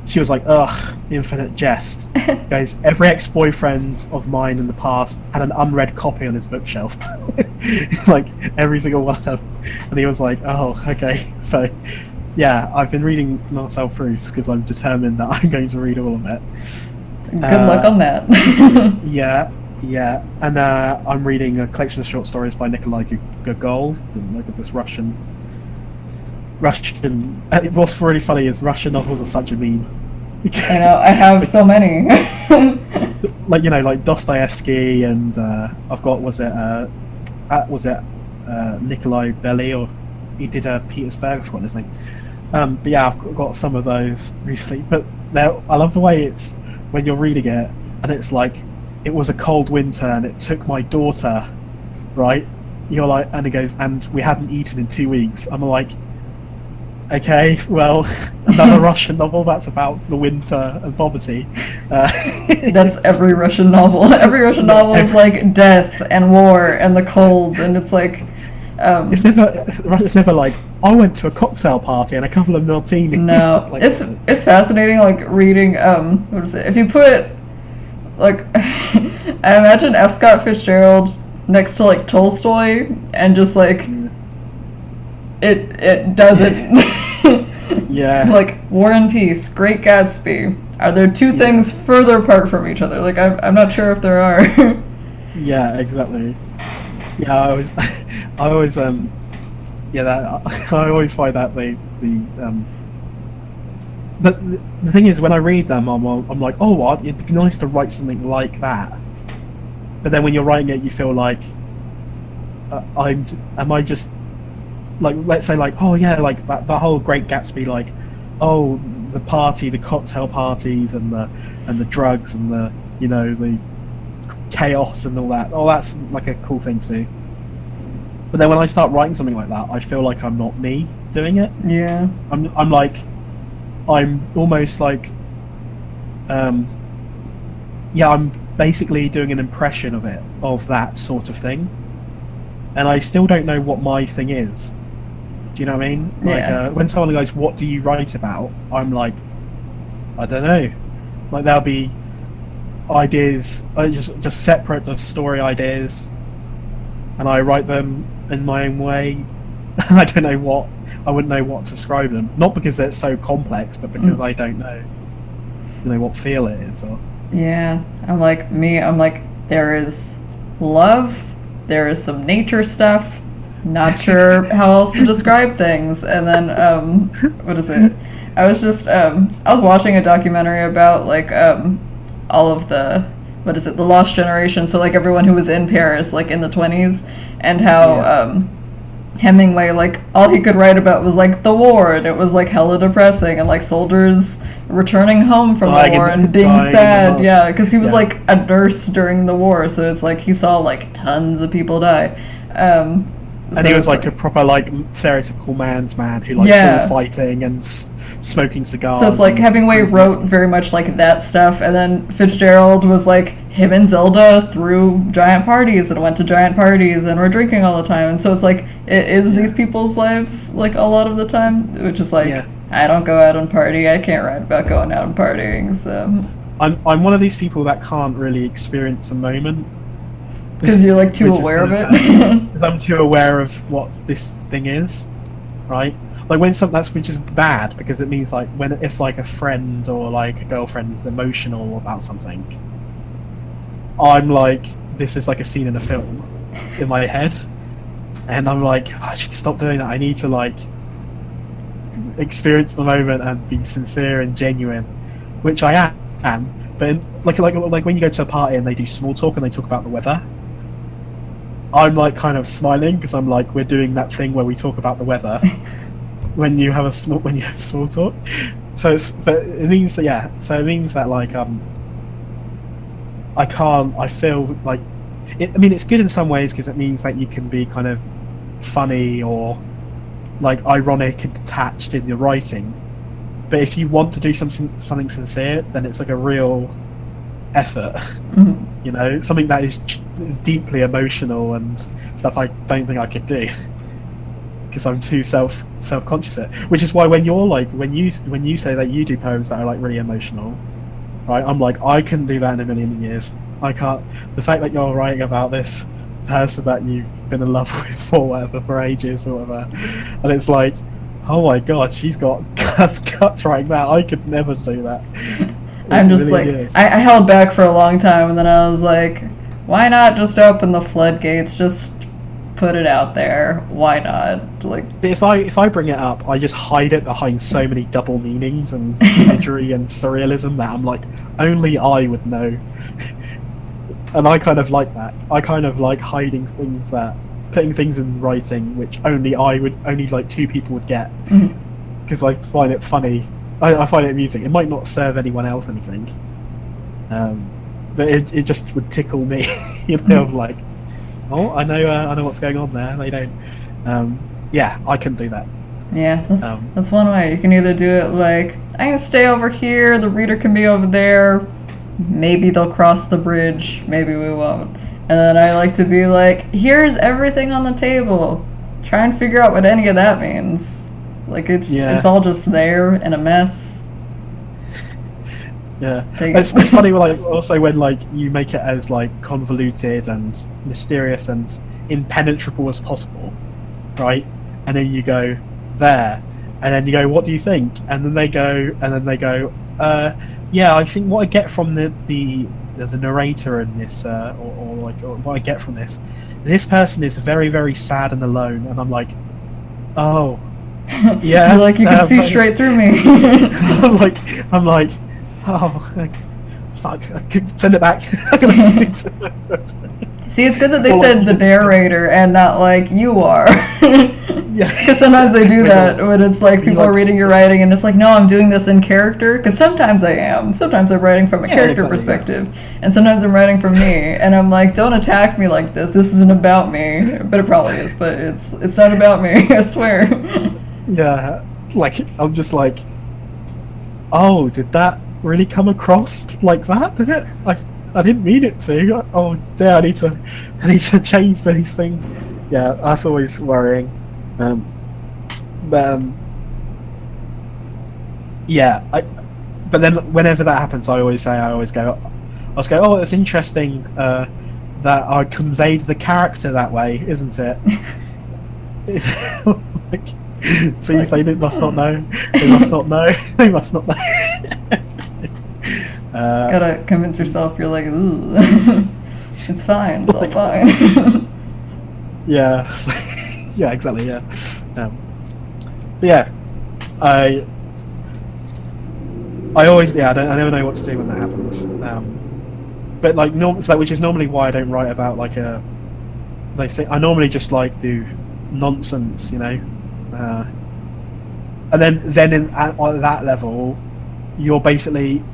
she was like, "Ugh, Infinite Jest." Guys, every ex-boyfriend of mine in the past had an unread copy on his bookshelf. Like, every single one of them. And he was like, "Oh, okay." So, yeah, I've been reading Marcel Proust because I'm determined that I'm going to read all of it. Good luck on that. Yeah. And I'm reading a collection of short stories by Nikolai Gogol, like this Russian. What's really funny is Russian novels are such a meme. I know, I have so many. like Dostoevsky, and I've got Nikolai Belly, or he did Petersburg, I forgot his name. But yeah, I've got some of those recently. But I love the way it's when you're reading it, and it's like, "It was a cold winter, and it took my daughter," right? You're like, and it goes, "And we hadn't eaten in 2 weeks." I'm like, okay, well, another Russian novel that's about the winter and poverty. That's every Russian novel. Every Russian novel is like death and war and the cold, and it's like it's never like, "I went to a cocktail party and a couple of martinis." No, like, it's fascinating, like reading what is it? If you put like I imagine F. Scott Fitzgerald next to like Tolstoy, and just like it does it. Yeah. Like War and Peace, Great Gatsby. Are there two things further apart from each other? Like I'm not sure if there are. Yeah, exactly. Yeah, I always find that but the thing is, when I read them, I'm like, "Oh, what? It'd be nice to write something like that." But then when you're writing it, you feel like, am I just like, let's say like, "Oh yeah, like that the whole Great Gatsby, like, oh, the cocktail parties and the drugs and the the chaos and all that. Oh, that's like a cool thing to do." But then when I start writing something like that, I feel like I'm not me doing it. Yeah. I'm like, I'm almost like, yeah, I'm basically doing an impression of it, of that sort of thing. And I still don't know what my thing is. Do you know what I mean? Like, Yeah. when someone goes, "What do you write about?" I'm like, I don't know. Like, there'll be ideas, just separate, just story ideas, and I write them in my own way. I don't know what. I wouldn't know what to describe them. Not because they're so complex, but because I don't know, what feel it is. Or Yeah. I'm like, there is love, there is some nature stuff, not sure how else to describe things. And then, what is it? I was watching a documentary about, like, all of the, the Lost Generation, so, like, everyone who was in Paris, like, in the 20s, and how, Hemingway, like, all he could write about was, like, the war, and it was, like, hella depressing, and, like, soldiers returning home from the war and being sad, yeah, because he was, like, a nurse during the war, so it's, like, he saw, like, tons of people die. And so he was, like, a proper, like, stereotypical man's man who, like, bullfighting and smoking cigars. So it's like Hemingway wrote very much like that stuff, and then Fitzgerald was like him and Zelda threw giant parties and went to giant parties and were drinking all the time, and so it's like it is these people's lives like a lot of the time, which is like I don't go out and party, I can't write about going out and partying, so I'm one of these people that can't really experience a moment because you're like too aware of it. Because I'm too aware of what this thing is, right? Like when which is bad because it means like if like a friend or like a girlfriend is emotional about something, I'm like, this is like a scene in a film in my head, and I'm like, I should stop doing that. I need to like experience the moment and be sincere and genuine, which I am. But like when you go to a party and they do small talk and they talk about the weather, I'm like kind of smiling because I'm like, we're doing that thing where we talk about the weather. when you have small talk, but it means that So it means that like I feel like I mean it's good in some ways because it means that you can be kind of funny or like ironic and detached in your writing. But if you want to do something sincere, then it's like a real effort. Mm-hmm. Something that is deeply emotional and stuff I don't think I could do. Because I'm too self-conscious at, which is why when you're like when you say that you do poems that are like really emotional, right? I'm like, I couldn't do that in a million years. I can't. The fact that you're writing about this person that you've been in love with for whatever for ages or whatever, and it's like, oh my god, she's got guts writing that. I could never do that. I'm just like I held back for a long time, and then I was like, why not just open the floodgates? Just put it out there. Why not? Like, but if I bring it up, I just hide it behind so many double meanings and imagery and surrealism that I'm like, only I would know. And I kind of like that. I kind of like hiding things putting things in writing which only like two people would get. Because I find it funny. I find it amusing. It might not serve anyone else anything. But it just would tickle me, like, oh, I know what's going on there. They don't. I couldn't do that. Yeah, that's one way. You can either do it like, I'm gonna stay over here, the reader can be over there, maybe they'll cross the bridge, maybe we won't. And then I like to be like, here's everything on the table. Try and figure out what any of that means. Like it's all just there in a mess. Yeah, it's funny. Like also when like you make it as like convoluted and mysterious and impenetrable as possible, right? And then you go there, and then you go, what do you think? And then they go, I think what I get from the narrator in this, or what I get from this person is very, very sad and alone, and I'm like, oh, yeah. You're like, you can see straight through me. I'm like, oh, fuck, I could send it back. See, it's good that they Or, said like, the narrator and not like you are. yeah. Because sometimes they do that when it's like people like- are reading your writing and it's like, no, I'm doing this in character. Because sometimes I am. Sometimes I'm writing from a Yeah, character exactly, perspective. And sometimes I'm writing from me. And I'm like, don't attack me like this. This isn't about me. But it probably is. But it's not about me. I swear. Yeah, like I'm just like, oh, did that really come across like that? Did it? I didn't mean it to. Oh, dear, I need to change these things. Yeah, that's always worrying. But yeah, but then whenever that happens, I always go, oh, it's interesting that I conveyed the character that way, isn't it? Like, seems must not know. They must not know. They must not know. Gotta convince yourself you're like, ooh. It's fine. It's all fine. Yeah, yeah, exactly. Yeah, but yeah, I always I never know what to do when that happens. But like which is normally why I don't write about like they say I normally just like do nonsense, you know, and then at that level, you're basically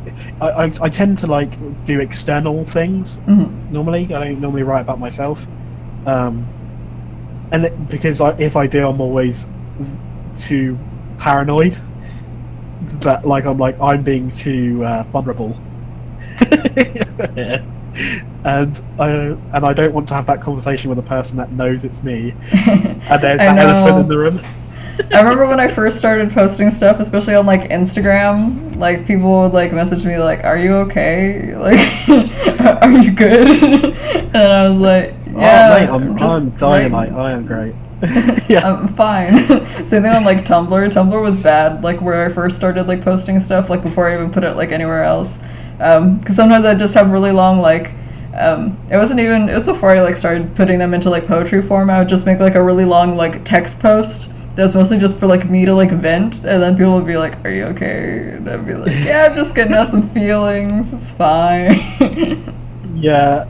I tend to like do external things. Mm-hmm. Normally, I don't normally write about myself, because if I do, I'm always too paranoid that I'm being too vulnerable. And I don't want to have that conversation with a person that knows it's me, and there's that elephant in the room. I remember when I first started posting stuff, especially on like Instagram, like people would like message me like, "Are you okay? Like, are you good?" And I was like, "Yeah, oh, mate, I'm dynamite. I am great." Yeah, I'm fine. Same thing on like Tumblr. Tumblr was bad, like where I first started like posting stuff, like before I even put it like anywhere else. Because sometimes I'd just have really long like. It was before I like started putting them into like poetry form. I would just make like a really long like text post that's mostly just for like me to like vent, and then people would be like, "Are you okay?" And I'd be like, "Yeah, I'm just getting out some feelings. It's fine." Yeah,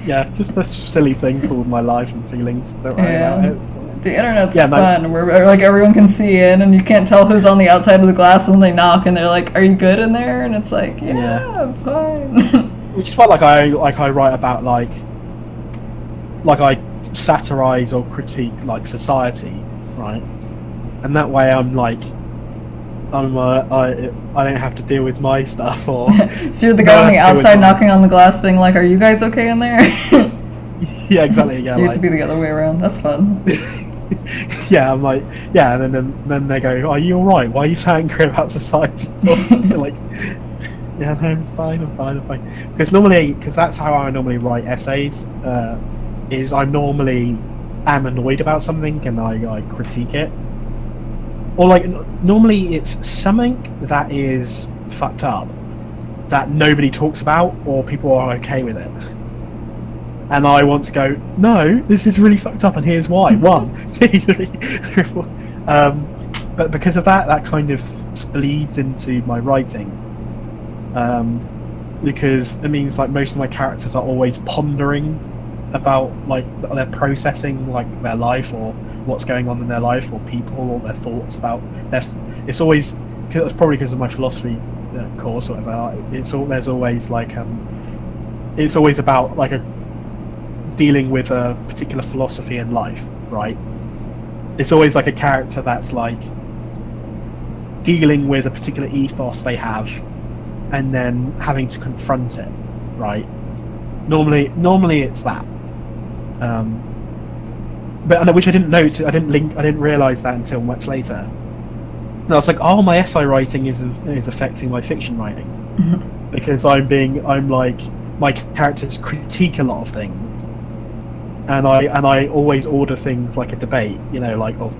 yeah, just this silly thing called my life and feelings. Don't worry about it. It's fine. The internet's fun, where like everyone can see in, and you can't tell who's on the outside of the glass, and they knock, and they're like, "Are you good in there?" And it's like, "Yeah, I'm fine." Which is why I write about like I satirize or critique like society, right? And that way I don't have to deal with my stuff or. So you're the guy on the outside knocking on the glass, being like, "Are you guys okay in there?" Yeah, exactly. Yeah, you have to be the other way around. That's fun. Yeah, I'm like, yeah, and then they go, "Are you all right? Why are you so angry about society?" Like, yeah, no, I'm fine. Because that's how I normally write essays. Is I normally am annoyed about something and I critique it, or like normally it's something that is fucked up that nobody talks about or people are okay with it. And I want to go, no, this is really fucked up, and here's why. 1, 2, 3, 4. But because of that kind of bleeds into my writing. Because it means like most of my characters are always pondering about like they're processing like their life or what's going on in their life or people or their thoughts about their. It's always it's probably because of my philosophy course or whatever. There's always like it's always about like dealing with a particular philosophy in life, right? It's always like a character that's like dealing with a particular ethos they have and then having to confront it, right? Normally it's that. But which I didn't note, I didn't realise that until much later. And I was like, oh, my essay writing is affecting my fiction writing. Because I'm like, my characters critique a lot of things. And I always order things like a debate, you know, like of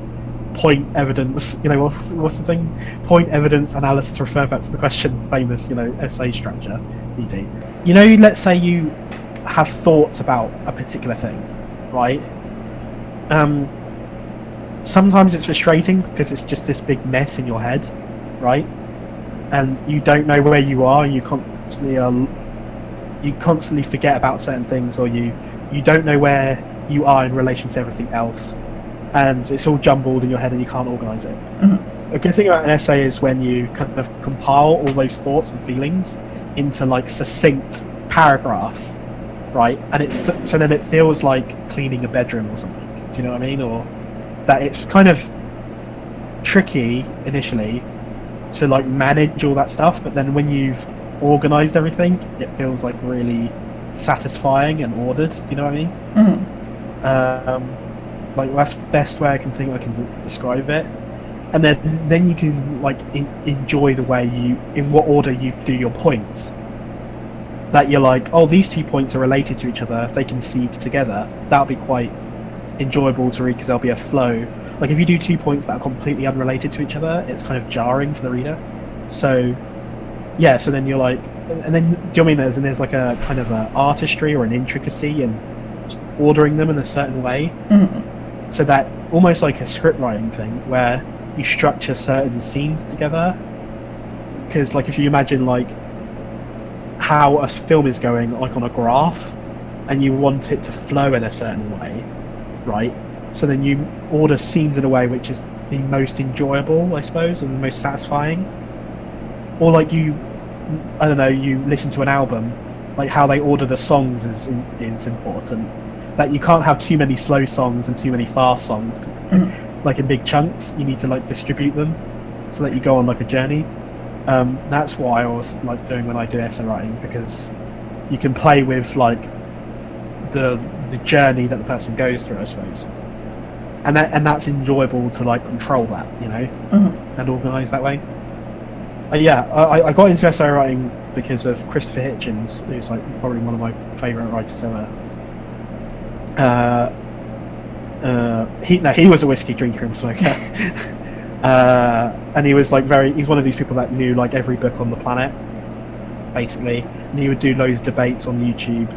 point, evidence, you know, what's the thing? Point, evidence, analysis, refer back to the question, famous, you know, essay structure, ED. You know, let's say you have thoughts about a particular thing, right? Sometimes it's frustrating because it's just this big mess in your head, right? And you don't know where you are, you constantly forget about certain things, or you you don't know where you are in relation to everything else, and it's all jumbled in your head and you can't organise it. A good thing about an essay is when you kind of compile all those thoughts and feelings into like succinct paragraphs, right? And it's so then it feels like cleaning a bedroom or something. Do you know what I mean? Or that it's kind of tricky initially to like manage all that stuff, but then when you've organised everything, it feels like really satisfying and ordered. Do you know what I mean? Like that's the best way I can describe it. And then you can like enjoy the way in what order you do your points. That you're like, oh, these 2 points are related to each other. If they can see together, that'll be quite enjoyable to read because there'll be a flow. Like if you do 2 points that are completely unrelated to each other, it's kind of jarring for the reader. So yeah, so then you're like, and then do you know what I mean? There's like a kind of a artistry or an intricacy in ordering them in a certain way, so that almost like a script writing thing where you structure certain scenes together. Because like if you imagine like how a film is going like on a graph, and you want it to flow in a certain way, right? So then you order scenes in a way which is the most enjoyable, I suppose, and the most satisfying. Or like you listen to an album, like how they order the songs is important. That you can't have too many slow songs and too many fast songs, like in big chunks. You need to like distribute them so that you go on like a journey. That's what I always like doing when I do essay writing, because you can play with like the journey that the person goes through, I suppose, and that's enjoyable to like control that, you know, and organise that way. I got into essay writing because of Christopher Hitchens, who's like probably one of my favourite writers ever. He was a whiskey drinker and smoker. And he was like he's one of these people that knew like every book on the planet, basically, and he would do loads of debates on YouTube.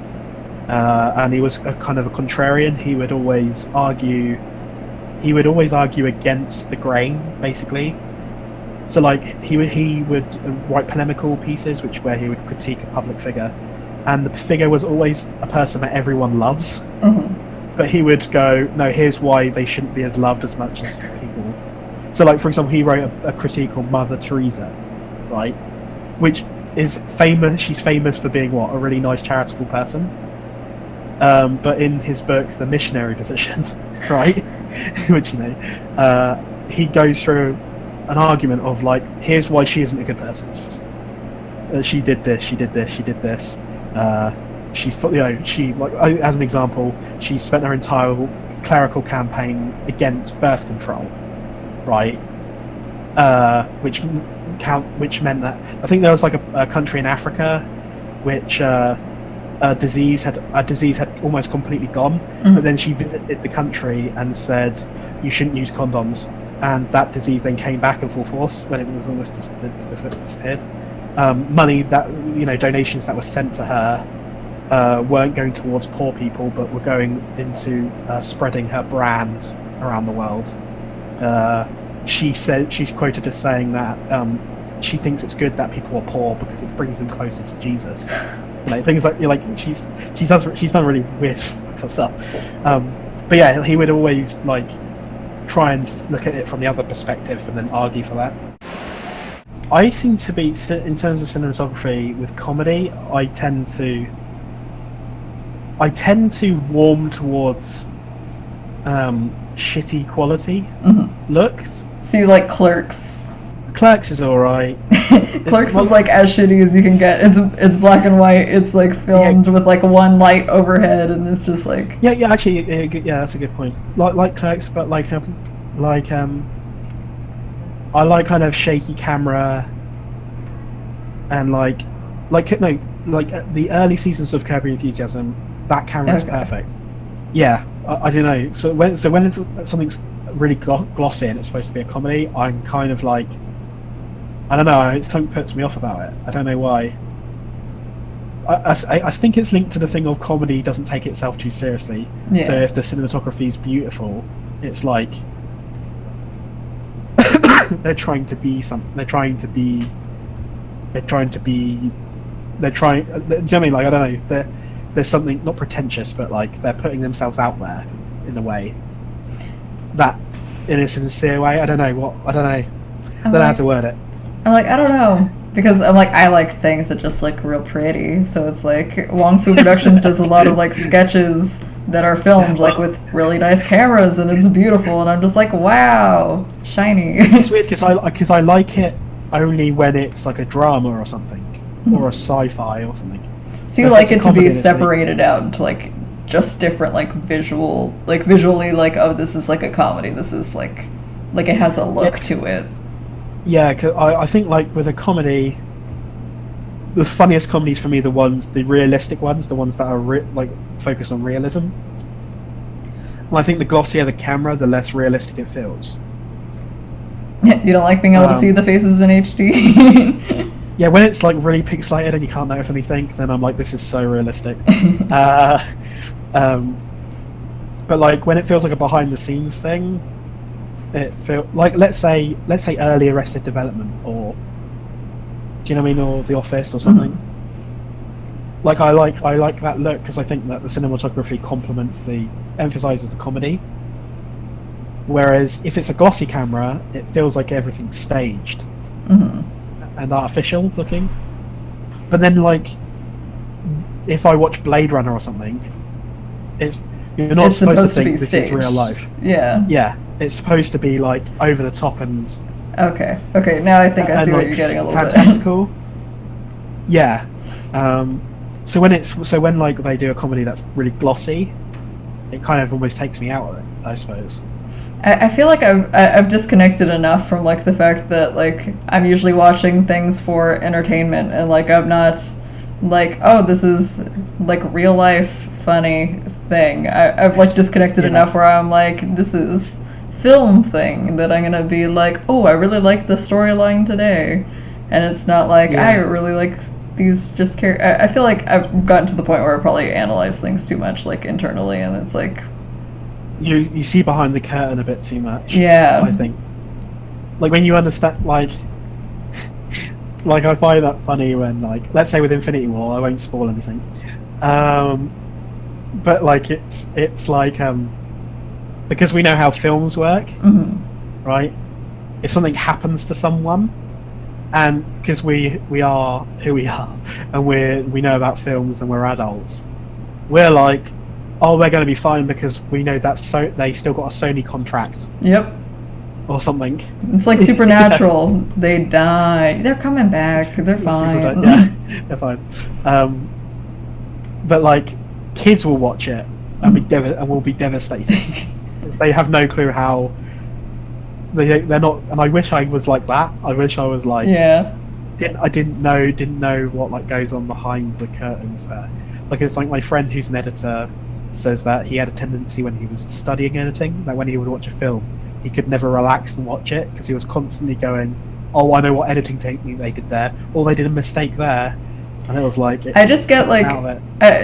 And he was a kind of a contrarian. He would always argue against the grain, basically. So like he would write polemical pieces where he would critique a public figure, and the figure was always a person that everyone loves. But he would go, no, here's why they shouldn't be as loved as much as people. So like, for example, he wrote a critique on Mother Teresa, right? Which is famous. She's famous for being a really nice charitable person. But in his book, The Missionary Position, right? Which, you know, he goes through an argument of like, here's why she isn't a good person. She did this, she did this, she did this. She like, as an example, she spent her entire clerical campaign against birth control, right? Which meant that I think there was like a country in Africa which a disease had almost completely gone, but then she visited the country and said you shouldn't use condoms, and that disease then came back in full force when it was almost disappeared. Money that, you know, donations that were sent to her weren't going towards poor people, but were going into spreading her brand around the world. She's quoted as saying that she thinks it's good that people are poor because it brings them closer to Jesus. You know, things like she's done really weird stuff. But yeah, he would always like try and look at it from the other perspective and then argue for that. I seem to be, in terms of cinematography with comedy, I tend to warm towards shitty quality looks. So you like Clerks? Clerks is alright. Clerks is like as shitty as you can get. It's black and white. It's like filmed with like one light overhead, and it's just like actually that's a good point. Like Clerks, but like I like kind of shaky camera, and like the early seasons of Curb Your Enthusiasm. That camera is perfect. Yeah, I don't know. So when something's really glossy and it's supposed to be a comedy, I'm kind of like, I don't know. Something puts me off about it. I don't know why. I think it's linked to the thing of comedy doesn't take itself too seriously. Yeah. So if the cinematography is beautiful, it's like they're trying to be something. Do you know what I mean? Like, I don't know. there's something not pretentious, but like they're putting themselves out there in a way that, in a sincere way. I don't know how to word it. I'm like, I don't know. Because I'm like, I like things that just look real pretty. So it's like, Wong Fu Productions does a lot of like sketches that are filmed like with really nice cameras, and it's beautiful. And I'm just like, wow, shiny. It's weird because I like it only when it's like a drama or something, or a sci-fi or something. So you like it to be separated out into like just different like visually like, oh, this is like a comedy. This is like it has a look to it. Yeah, cause I think like with a comedy, the funniest comedies for me are the realistic ones, the ones that are like focused on realism. And I think the glossier the camera, the less realistic it feels. You don't like being able to see the faces in HD? Yeah, when it's like really pixelated and you can't notice anything, then I'm like, this is so realistic. But like when it feels like a behind the scenes thing, it feel like let's say early Arrested Development, or do you know what I mean, or The Office or something. Like I like that look because I think that the cinematography emphasizes the comedy. Whereas if it's a glossy camera, it feels like everything's staged and artificial looking. But then like if I watch Blade Runner or something, you're not supposed to think this is real life. Yeah. It's supposed to be like over the top and okay. Now I think I see what you're getting a little fantastical. Yeah. So when like they do a comedy that's really glossy, it kind of almost takes me out of it, I suppose. I feel like I've disconnected enough from like the fact that like I'm usually watching things for entertainment, and like I'm not like, oh, this is like real life funny thing. I've like disconnected enough where I'm like, this is film thing that I'm gonna be like, oh, I really like the storyline today, and it's not like I really like these just I feel like I've gotten to the point where I probably analyze things too much like internally, and it's like you see behind the curtain a bit too much. Yeah, I think like when you understand like I find that funny when like let's say with Infinity War, I won't spoil anything, but like it's like because we know how films work, right? If something happens to someone, and because we are who we are, and we know about films and we're adults, we're like, oh, they're going to be fine because we know that they still got a Sony contract. Yep. Or something. It's like Supernatural. They die. They're coming back. They're fine. Yeah, they're fine. But like, kids will watch it and will be devastated. They have no clue how they're not, and I wish I was like that. I wish I was like, didn't know what like goes on behind the curtains there. Like it's like my friend who's an editor says that he had a tendency when he was studying editing that when he would watch a film, he could never relax and watch it because he was constantly going, oh, I know what editing technique they did there, or they did a mistake there. And it was like... I just get like...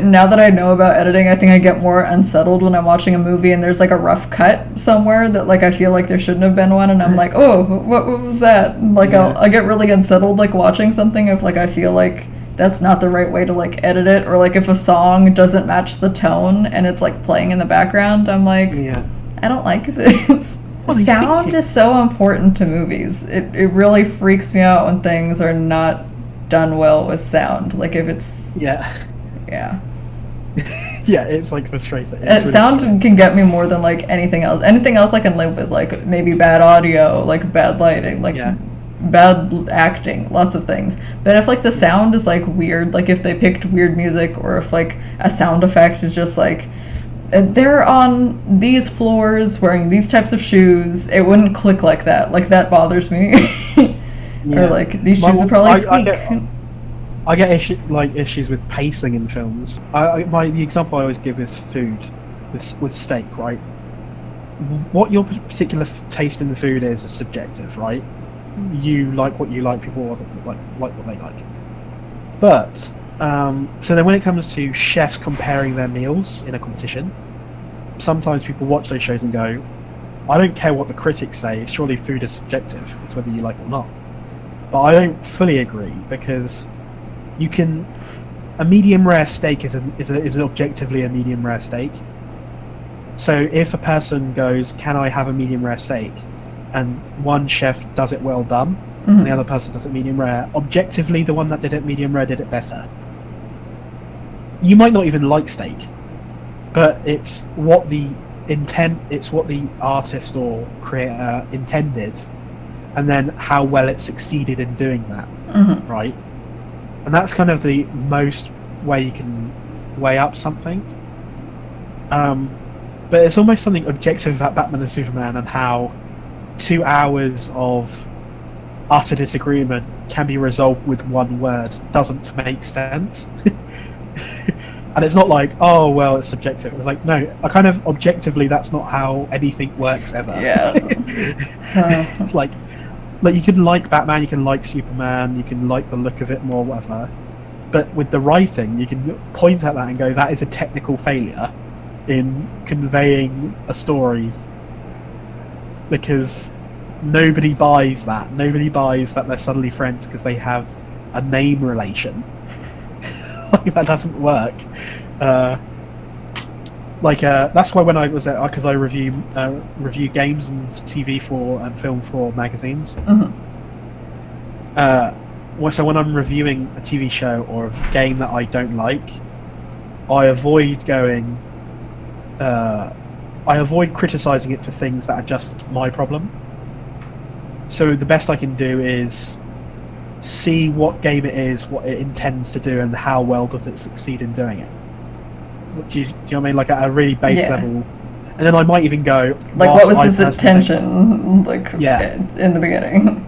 now that I know about editing, I think I get more unsettled when I'm watching a movie and there's like a rough cut somewhere that like I feel like there shouldn't have been one, and I'm like, oh, what was that? Like I get really unsettled like watching something if like I feel like that's not the right way to like edit it, or like if a song doesn't match the tone and it's like playing in the background, I'm like, I don't like this. Sound is so important to movies. It really freaks me out when things are not done well with sound. Like if it's yeah, it's like frustrating. Sound can get me more than like anything else. Anything else I can live with, like maybe bad audio, like bad lighting, like bad acting, lots of things. But if like the sound is like weird, like if they picked weird music, or if like a sound effect is just like they're on these floors wearing these types of shoes, it wouldn't click like that. Like that bothers me. Or like these shoes would probably squeak. I get issues with pacing in films. The example I always give is food, with steak, right? What your particular taste in the food is subjective, right? You like what you like, people like what they like. But so then when it comes to chefs comparing their meals in a competition, sometimes people watch those shows and go, I don't care what the critics say, surely food is subjective, it's whether you like it or not. But I don't fully agree, because you can a medium rare steak is objectively a medium rare steak. So if a person goes, "Can I have a medium rare steak?" and one chef does it well done, and the other person does it medium rare, objectively the one that did it medium rare did it better. You might not even like steak, but it's what the artist or creator intended, and then how well it succeeded in doing that, right? And that's kind of the most way you can weigh up something. But it's almost something objective about Batman and Superman and how 2 hours of utter disagreement can be resolved with one word doesn't make sense. And it's not like, oh, well, it's subjective. It's like, no, objectively, that's not how anything works ever. Yeah. It's like you can like Batman, you can like Superman, you can like the look of it more, whatever. But with the writing, you can point at that and go, that is a technical failure in conveying a story, because nobody buys that. Nobody buys that they're suddenly friends because they have a name relation. Like, that doesn't work. That's why when I was at, because I review games and TV and film for magazines. So when I'm reviewing a TV show or a game that I don't like, I avoid going. I avoid criticizing it for things that are just my problem. So the best I can do is see what game it is, what it intends to do, and how well does it succeed in doing it. Do you know what I mean? Like, at a really base level. And then I might even go, like, what was his intention, like, in the beginning?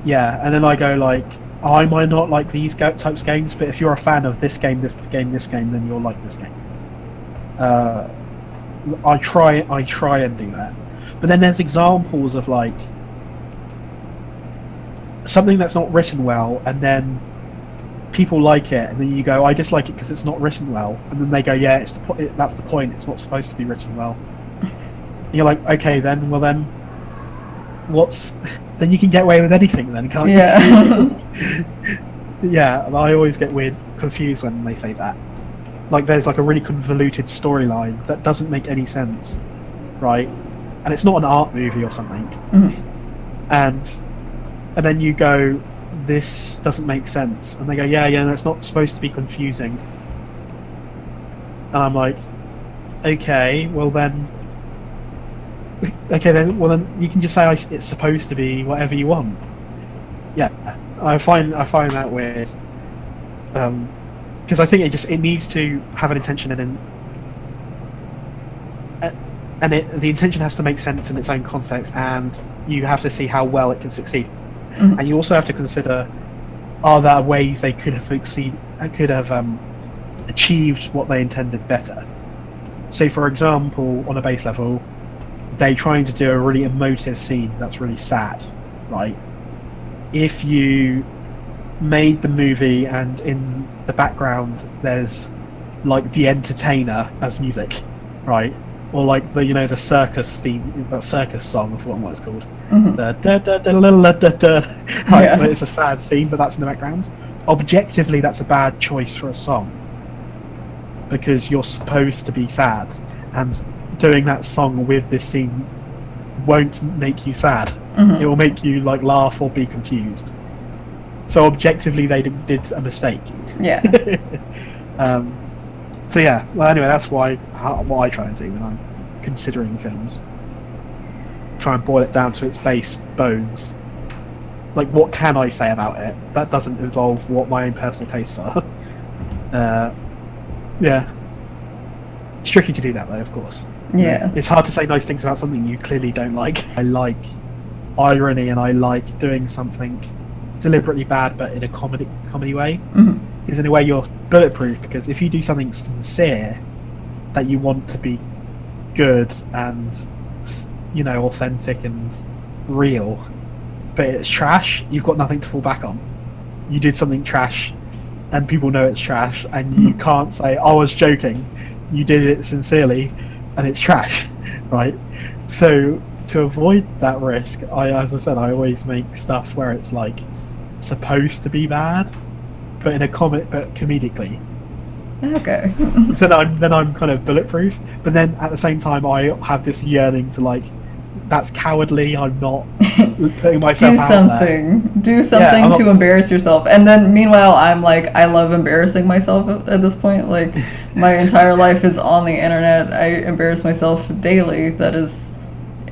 Yeah, and then I go, like, I might not like these types of games, but if you're a fan of this game, then you'll like this game. I try and do that. But then there's examples of, like, something that's not written well, and then people like it, and then you go, I dislike it because it's not written well, and then they go, yeah, that's the point, it's not supposed to be written well. And you're like, okay, then then you can get away with anything then, can't you? Yeah, and I always get confused when they say that. Like, there's like a really convoluted storyline that doesn't make any sense, right? And it's not an art movie or something. And then you go, this doesn't make sense, and they go, yeah, no, it's not supposed to be confusing. And I'm like, okay, then you can just say it's supposed to be whatever you want. Yeah, I find that weird, because I think it needs to have an intention, and the intention has to make sense in its own context, and you have to see how well it can succeed. And you also have to consider, are there ways they could have achieved what they intended better? So, for example, on a base level, they're trying to do a really emotive scene that's really sad, right? If you made the movie and in the background there's like The Entertainer as music, right? Or like the circus theme, that circus song, I forgot what it's called. Right, but it's a sad scene, but that's in the background. Objectively, that's a bad choice for a song, because you're supposed to be sad, and doing that song with this scene won't make you sad. It will make you like laugh or be confused. So objectively, they did a mistake. Yeah. So yeah. Well, anyway, that's what I try and do when I'm considering films. Try and boil it down to its base bones. Like, what can I say about it? That doesn't involve what my own personal tastes are. Yeah. It's tricky to do that, though, of course. Yeah. It's hard to say nice things about something you clearly don't like. I like irony, and I like doing something deliberately bad, but in a comedy way. Because in a way you're bulletproof, because if you do something sincere that you want to be good and, authentic and real, but it's trash, you've got nothing to fall back on. You did something trash and people know it's trash, and you can't say, I was joking. You did it sincerely and it's trash, right? So to avoid that risk, as I said, I always make stuff where it's like supposed to be bad, but in a but comedically. Okay. So then I'm kind of bulletproof. But then at the same time, I have this yearning to like, that's cowardly. I'm not putting myself Do out something. there. Do something I'm to not- embarrass yourself. And then meanwhile, I'm like, I love embarrassing myself at this point. Like, my entire life is on the internet. I embarrass myself daily. That is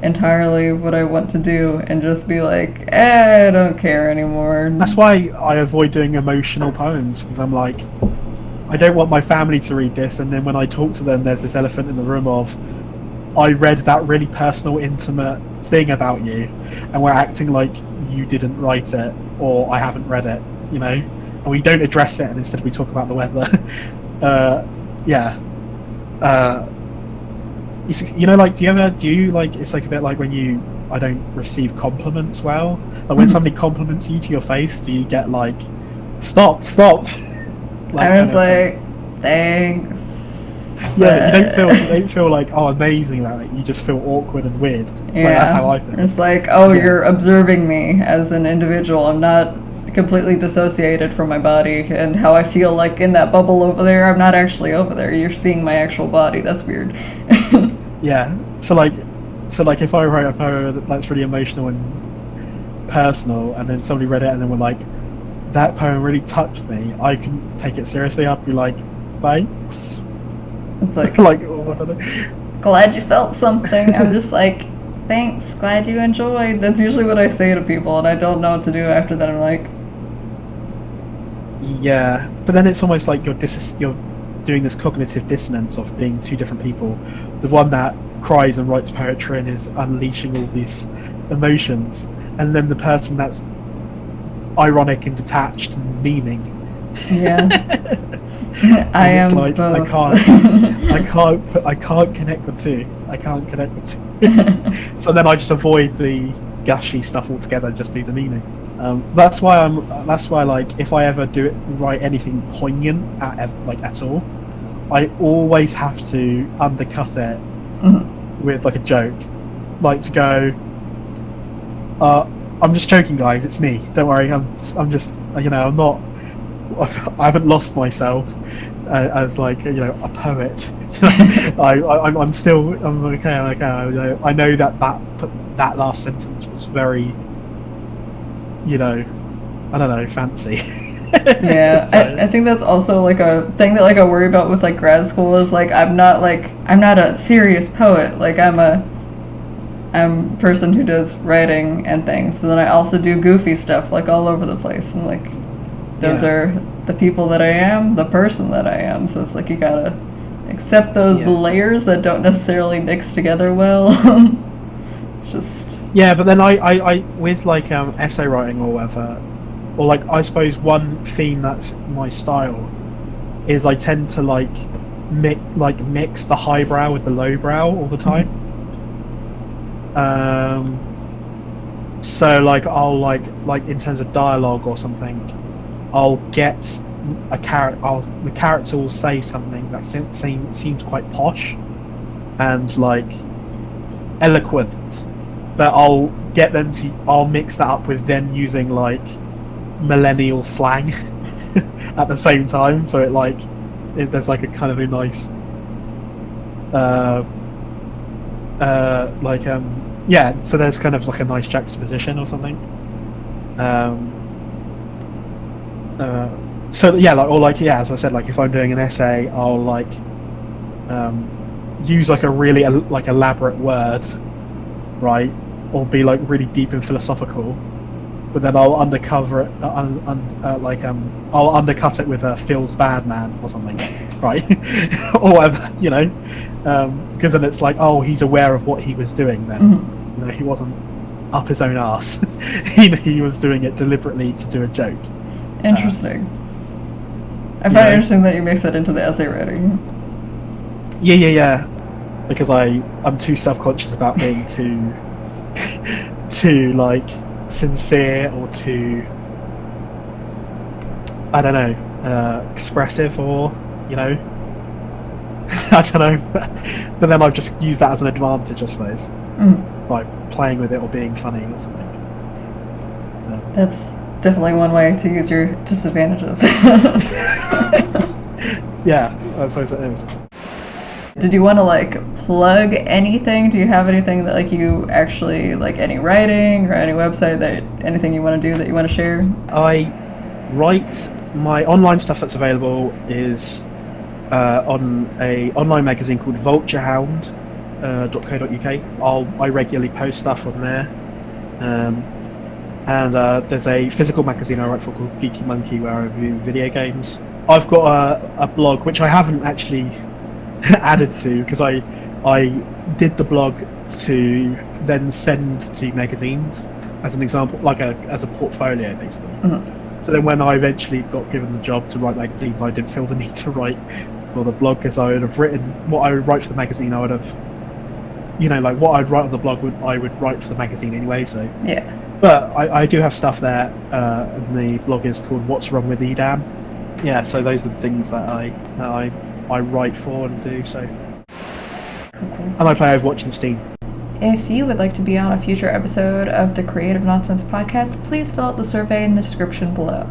entirely what I want to do. And just be like, I don't care anymore. That's why I avoid doing emotional poems, because I'm like, I don't want my family to read this, and then when I talk to them, there's this elephant in the room of, I read that really personal, intimate thing about you, and we're acting like you didn't write it, or I haven't read it, you know? And we don't address it, and instead we talk about the weather. Yeah. You know, like, do you, like, it's like a bit like when I don't receive compliments well. Like, when somebody compliments you to your face, do you get like, stop? Like, I'm just kind of like, thanks. yeah, but you don't feel like, oh, amazing about it. You just feel awkward and weird. Yeah. Like, that's how I feel. It's like, oh, Yeah. you're observing me as an individual. I'm not completely dissociated from my body and how I feel like in that bubble over there. I'm not actually over there. You're seeing my actual body. That's weird. Yeah. So like if I write a poem that's really emotional and personal, and then somebody read it and then were like, that poem really touched me, I can take it seriously. I'd be like, thanks. It's like, Like, oh, I don't know. glad you felt something. I'm just like, thanks, glad you enjoyed. That's usually what I say to people, and I don't know what to do after that. I'm like, Yeah, but then it's almost like you're doing this cognitive dissonance of being two different people. The one that cries and writes poetry and is unleashing all these emotions, and then the person that's ironic and detached and meaning. yeah. I And it's am like, both. I can't connect the two. I can't connect the two. So then I just avoid the gushy stuff altogether. Just do the meaning. That's why like, if I ever write anything poignant at all, I always have to undercut it with like a joke, like to go, I'm just joking, guys. It's me. Don't worry. I'm just, you know, I'm not. I haven't lost myself as like, you know, a poet. I'm still. I'm okay. I know that last sentence was very, you know, I don't know, fancy. Yeah, So, I think that's also like a thing that like I worry about with like grad school is like I'm not a serious poet. Like I'm a person who does writing and things, but then I also do goofy stuff like all over the place, and like those Yeah. are the people that I am, the person that I am. So it's like you gotta accept those Yeah. layers that don't necessarily mix together well. It's just yeah, but then I with like essay writing or whatever, or like, I suppose one theme that's my style is I tend to like mix the highbrow with the lowbrow all the time. So like I'll like in terms of dialogue or something, I'll get the character will say something that seems quite posh and like eloquent, but I'll mix that up with them using like millennial slang at the same time, so there's like a kind of a nice yeah, so there's kind of like a nice juxtaposition or something. So yeah, like, or like, yeah, as I said, like if I'm doing an essay, I'll like use like a really like elaborate word, right, or be like really deep and philosophical, but then I'll undercover it, I'll undercut it with a feels bad man or something, right, or whatever, you know, because then it's like, oh, he's aware of what he was doing then, you know, he wasn't up his own arse. He was doing it deliberately to do a joke. interesting. I find it interesting that you mix that into the essay writing. Yeah. Because I'm too self-conscious about being too like sincere or too, I don't know, expressive, or, you know, I don't know. But then I've just used that as an advantage, I suppose, by playing with it or being funny or something. That's definitely one way to use your disadvantages. Yeah, I suppose it is. Did you want to like plug anything? Do you have anything that like you actually like, any writing or any website, that anything you want to do that you want to share? I write my online stuff that's available is on a online magazine called vulturehound.co.uk. I regularly post stuff on there. And there's a physical magazine I write for called Geeky Monkey, where I review video games. I've got a blog which I haven't actually added to, because I did the blog to then send to magazines as an example, like as a portfolio basically. Mm-hmm. So then when I eventually got given the job to write magazines, I didn't feel the need to write for the blog, because I would have written what I would write for the magazine. I would have, like what I'd write on the blog I would write for the magazine anyway. So Yeah. But I do have stuff there, and the blog is called What's Wrong with Edam. Yeah, so those are the things that I write for and do. So, Cool. and I play Overwatch and Steam. If you would like to be on a future episode of the Creative Nonsense podcast, please fill out the survey in the description below.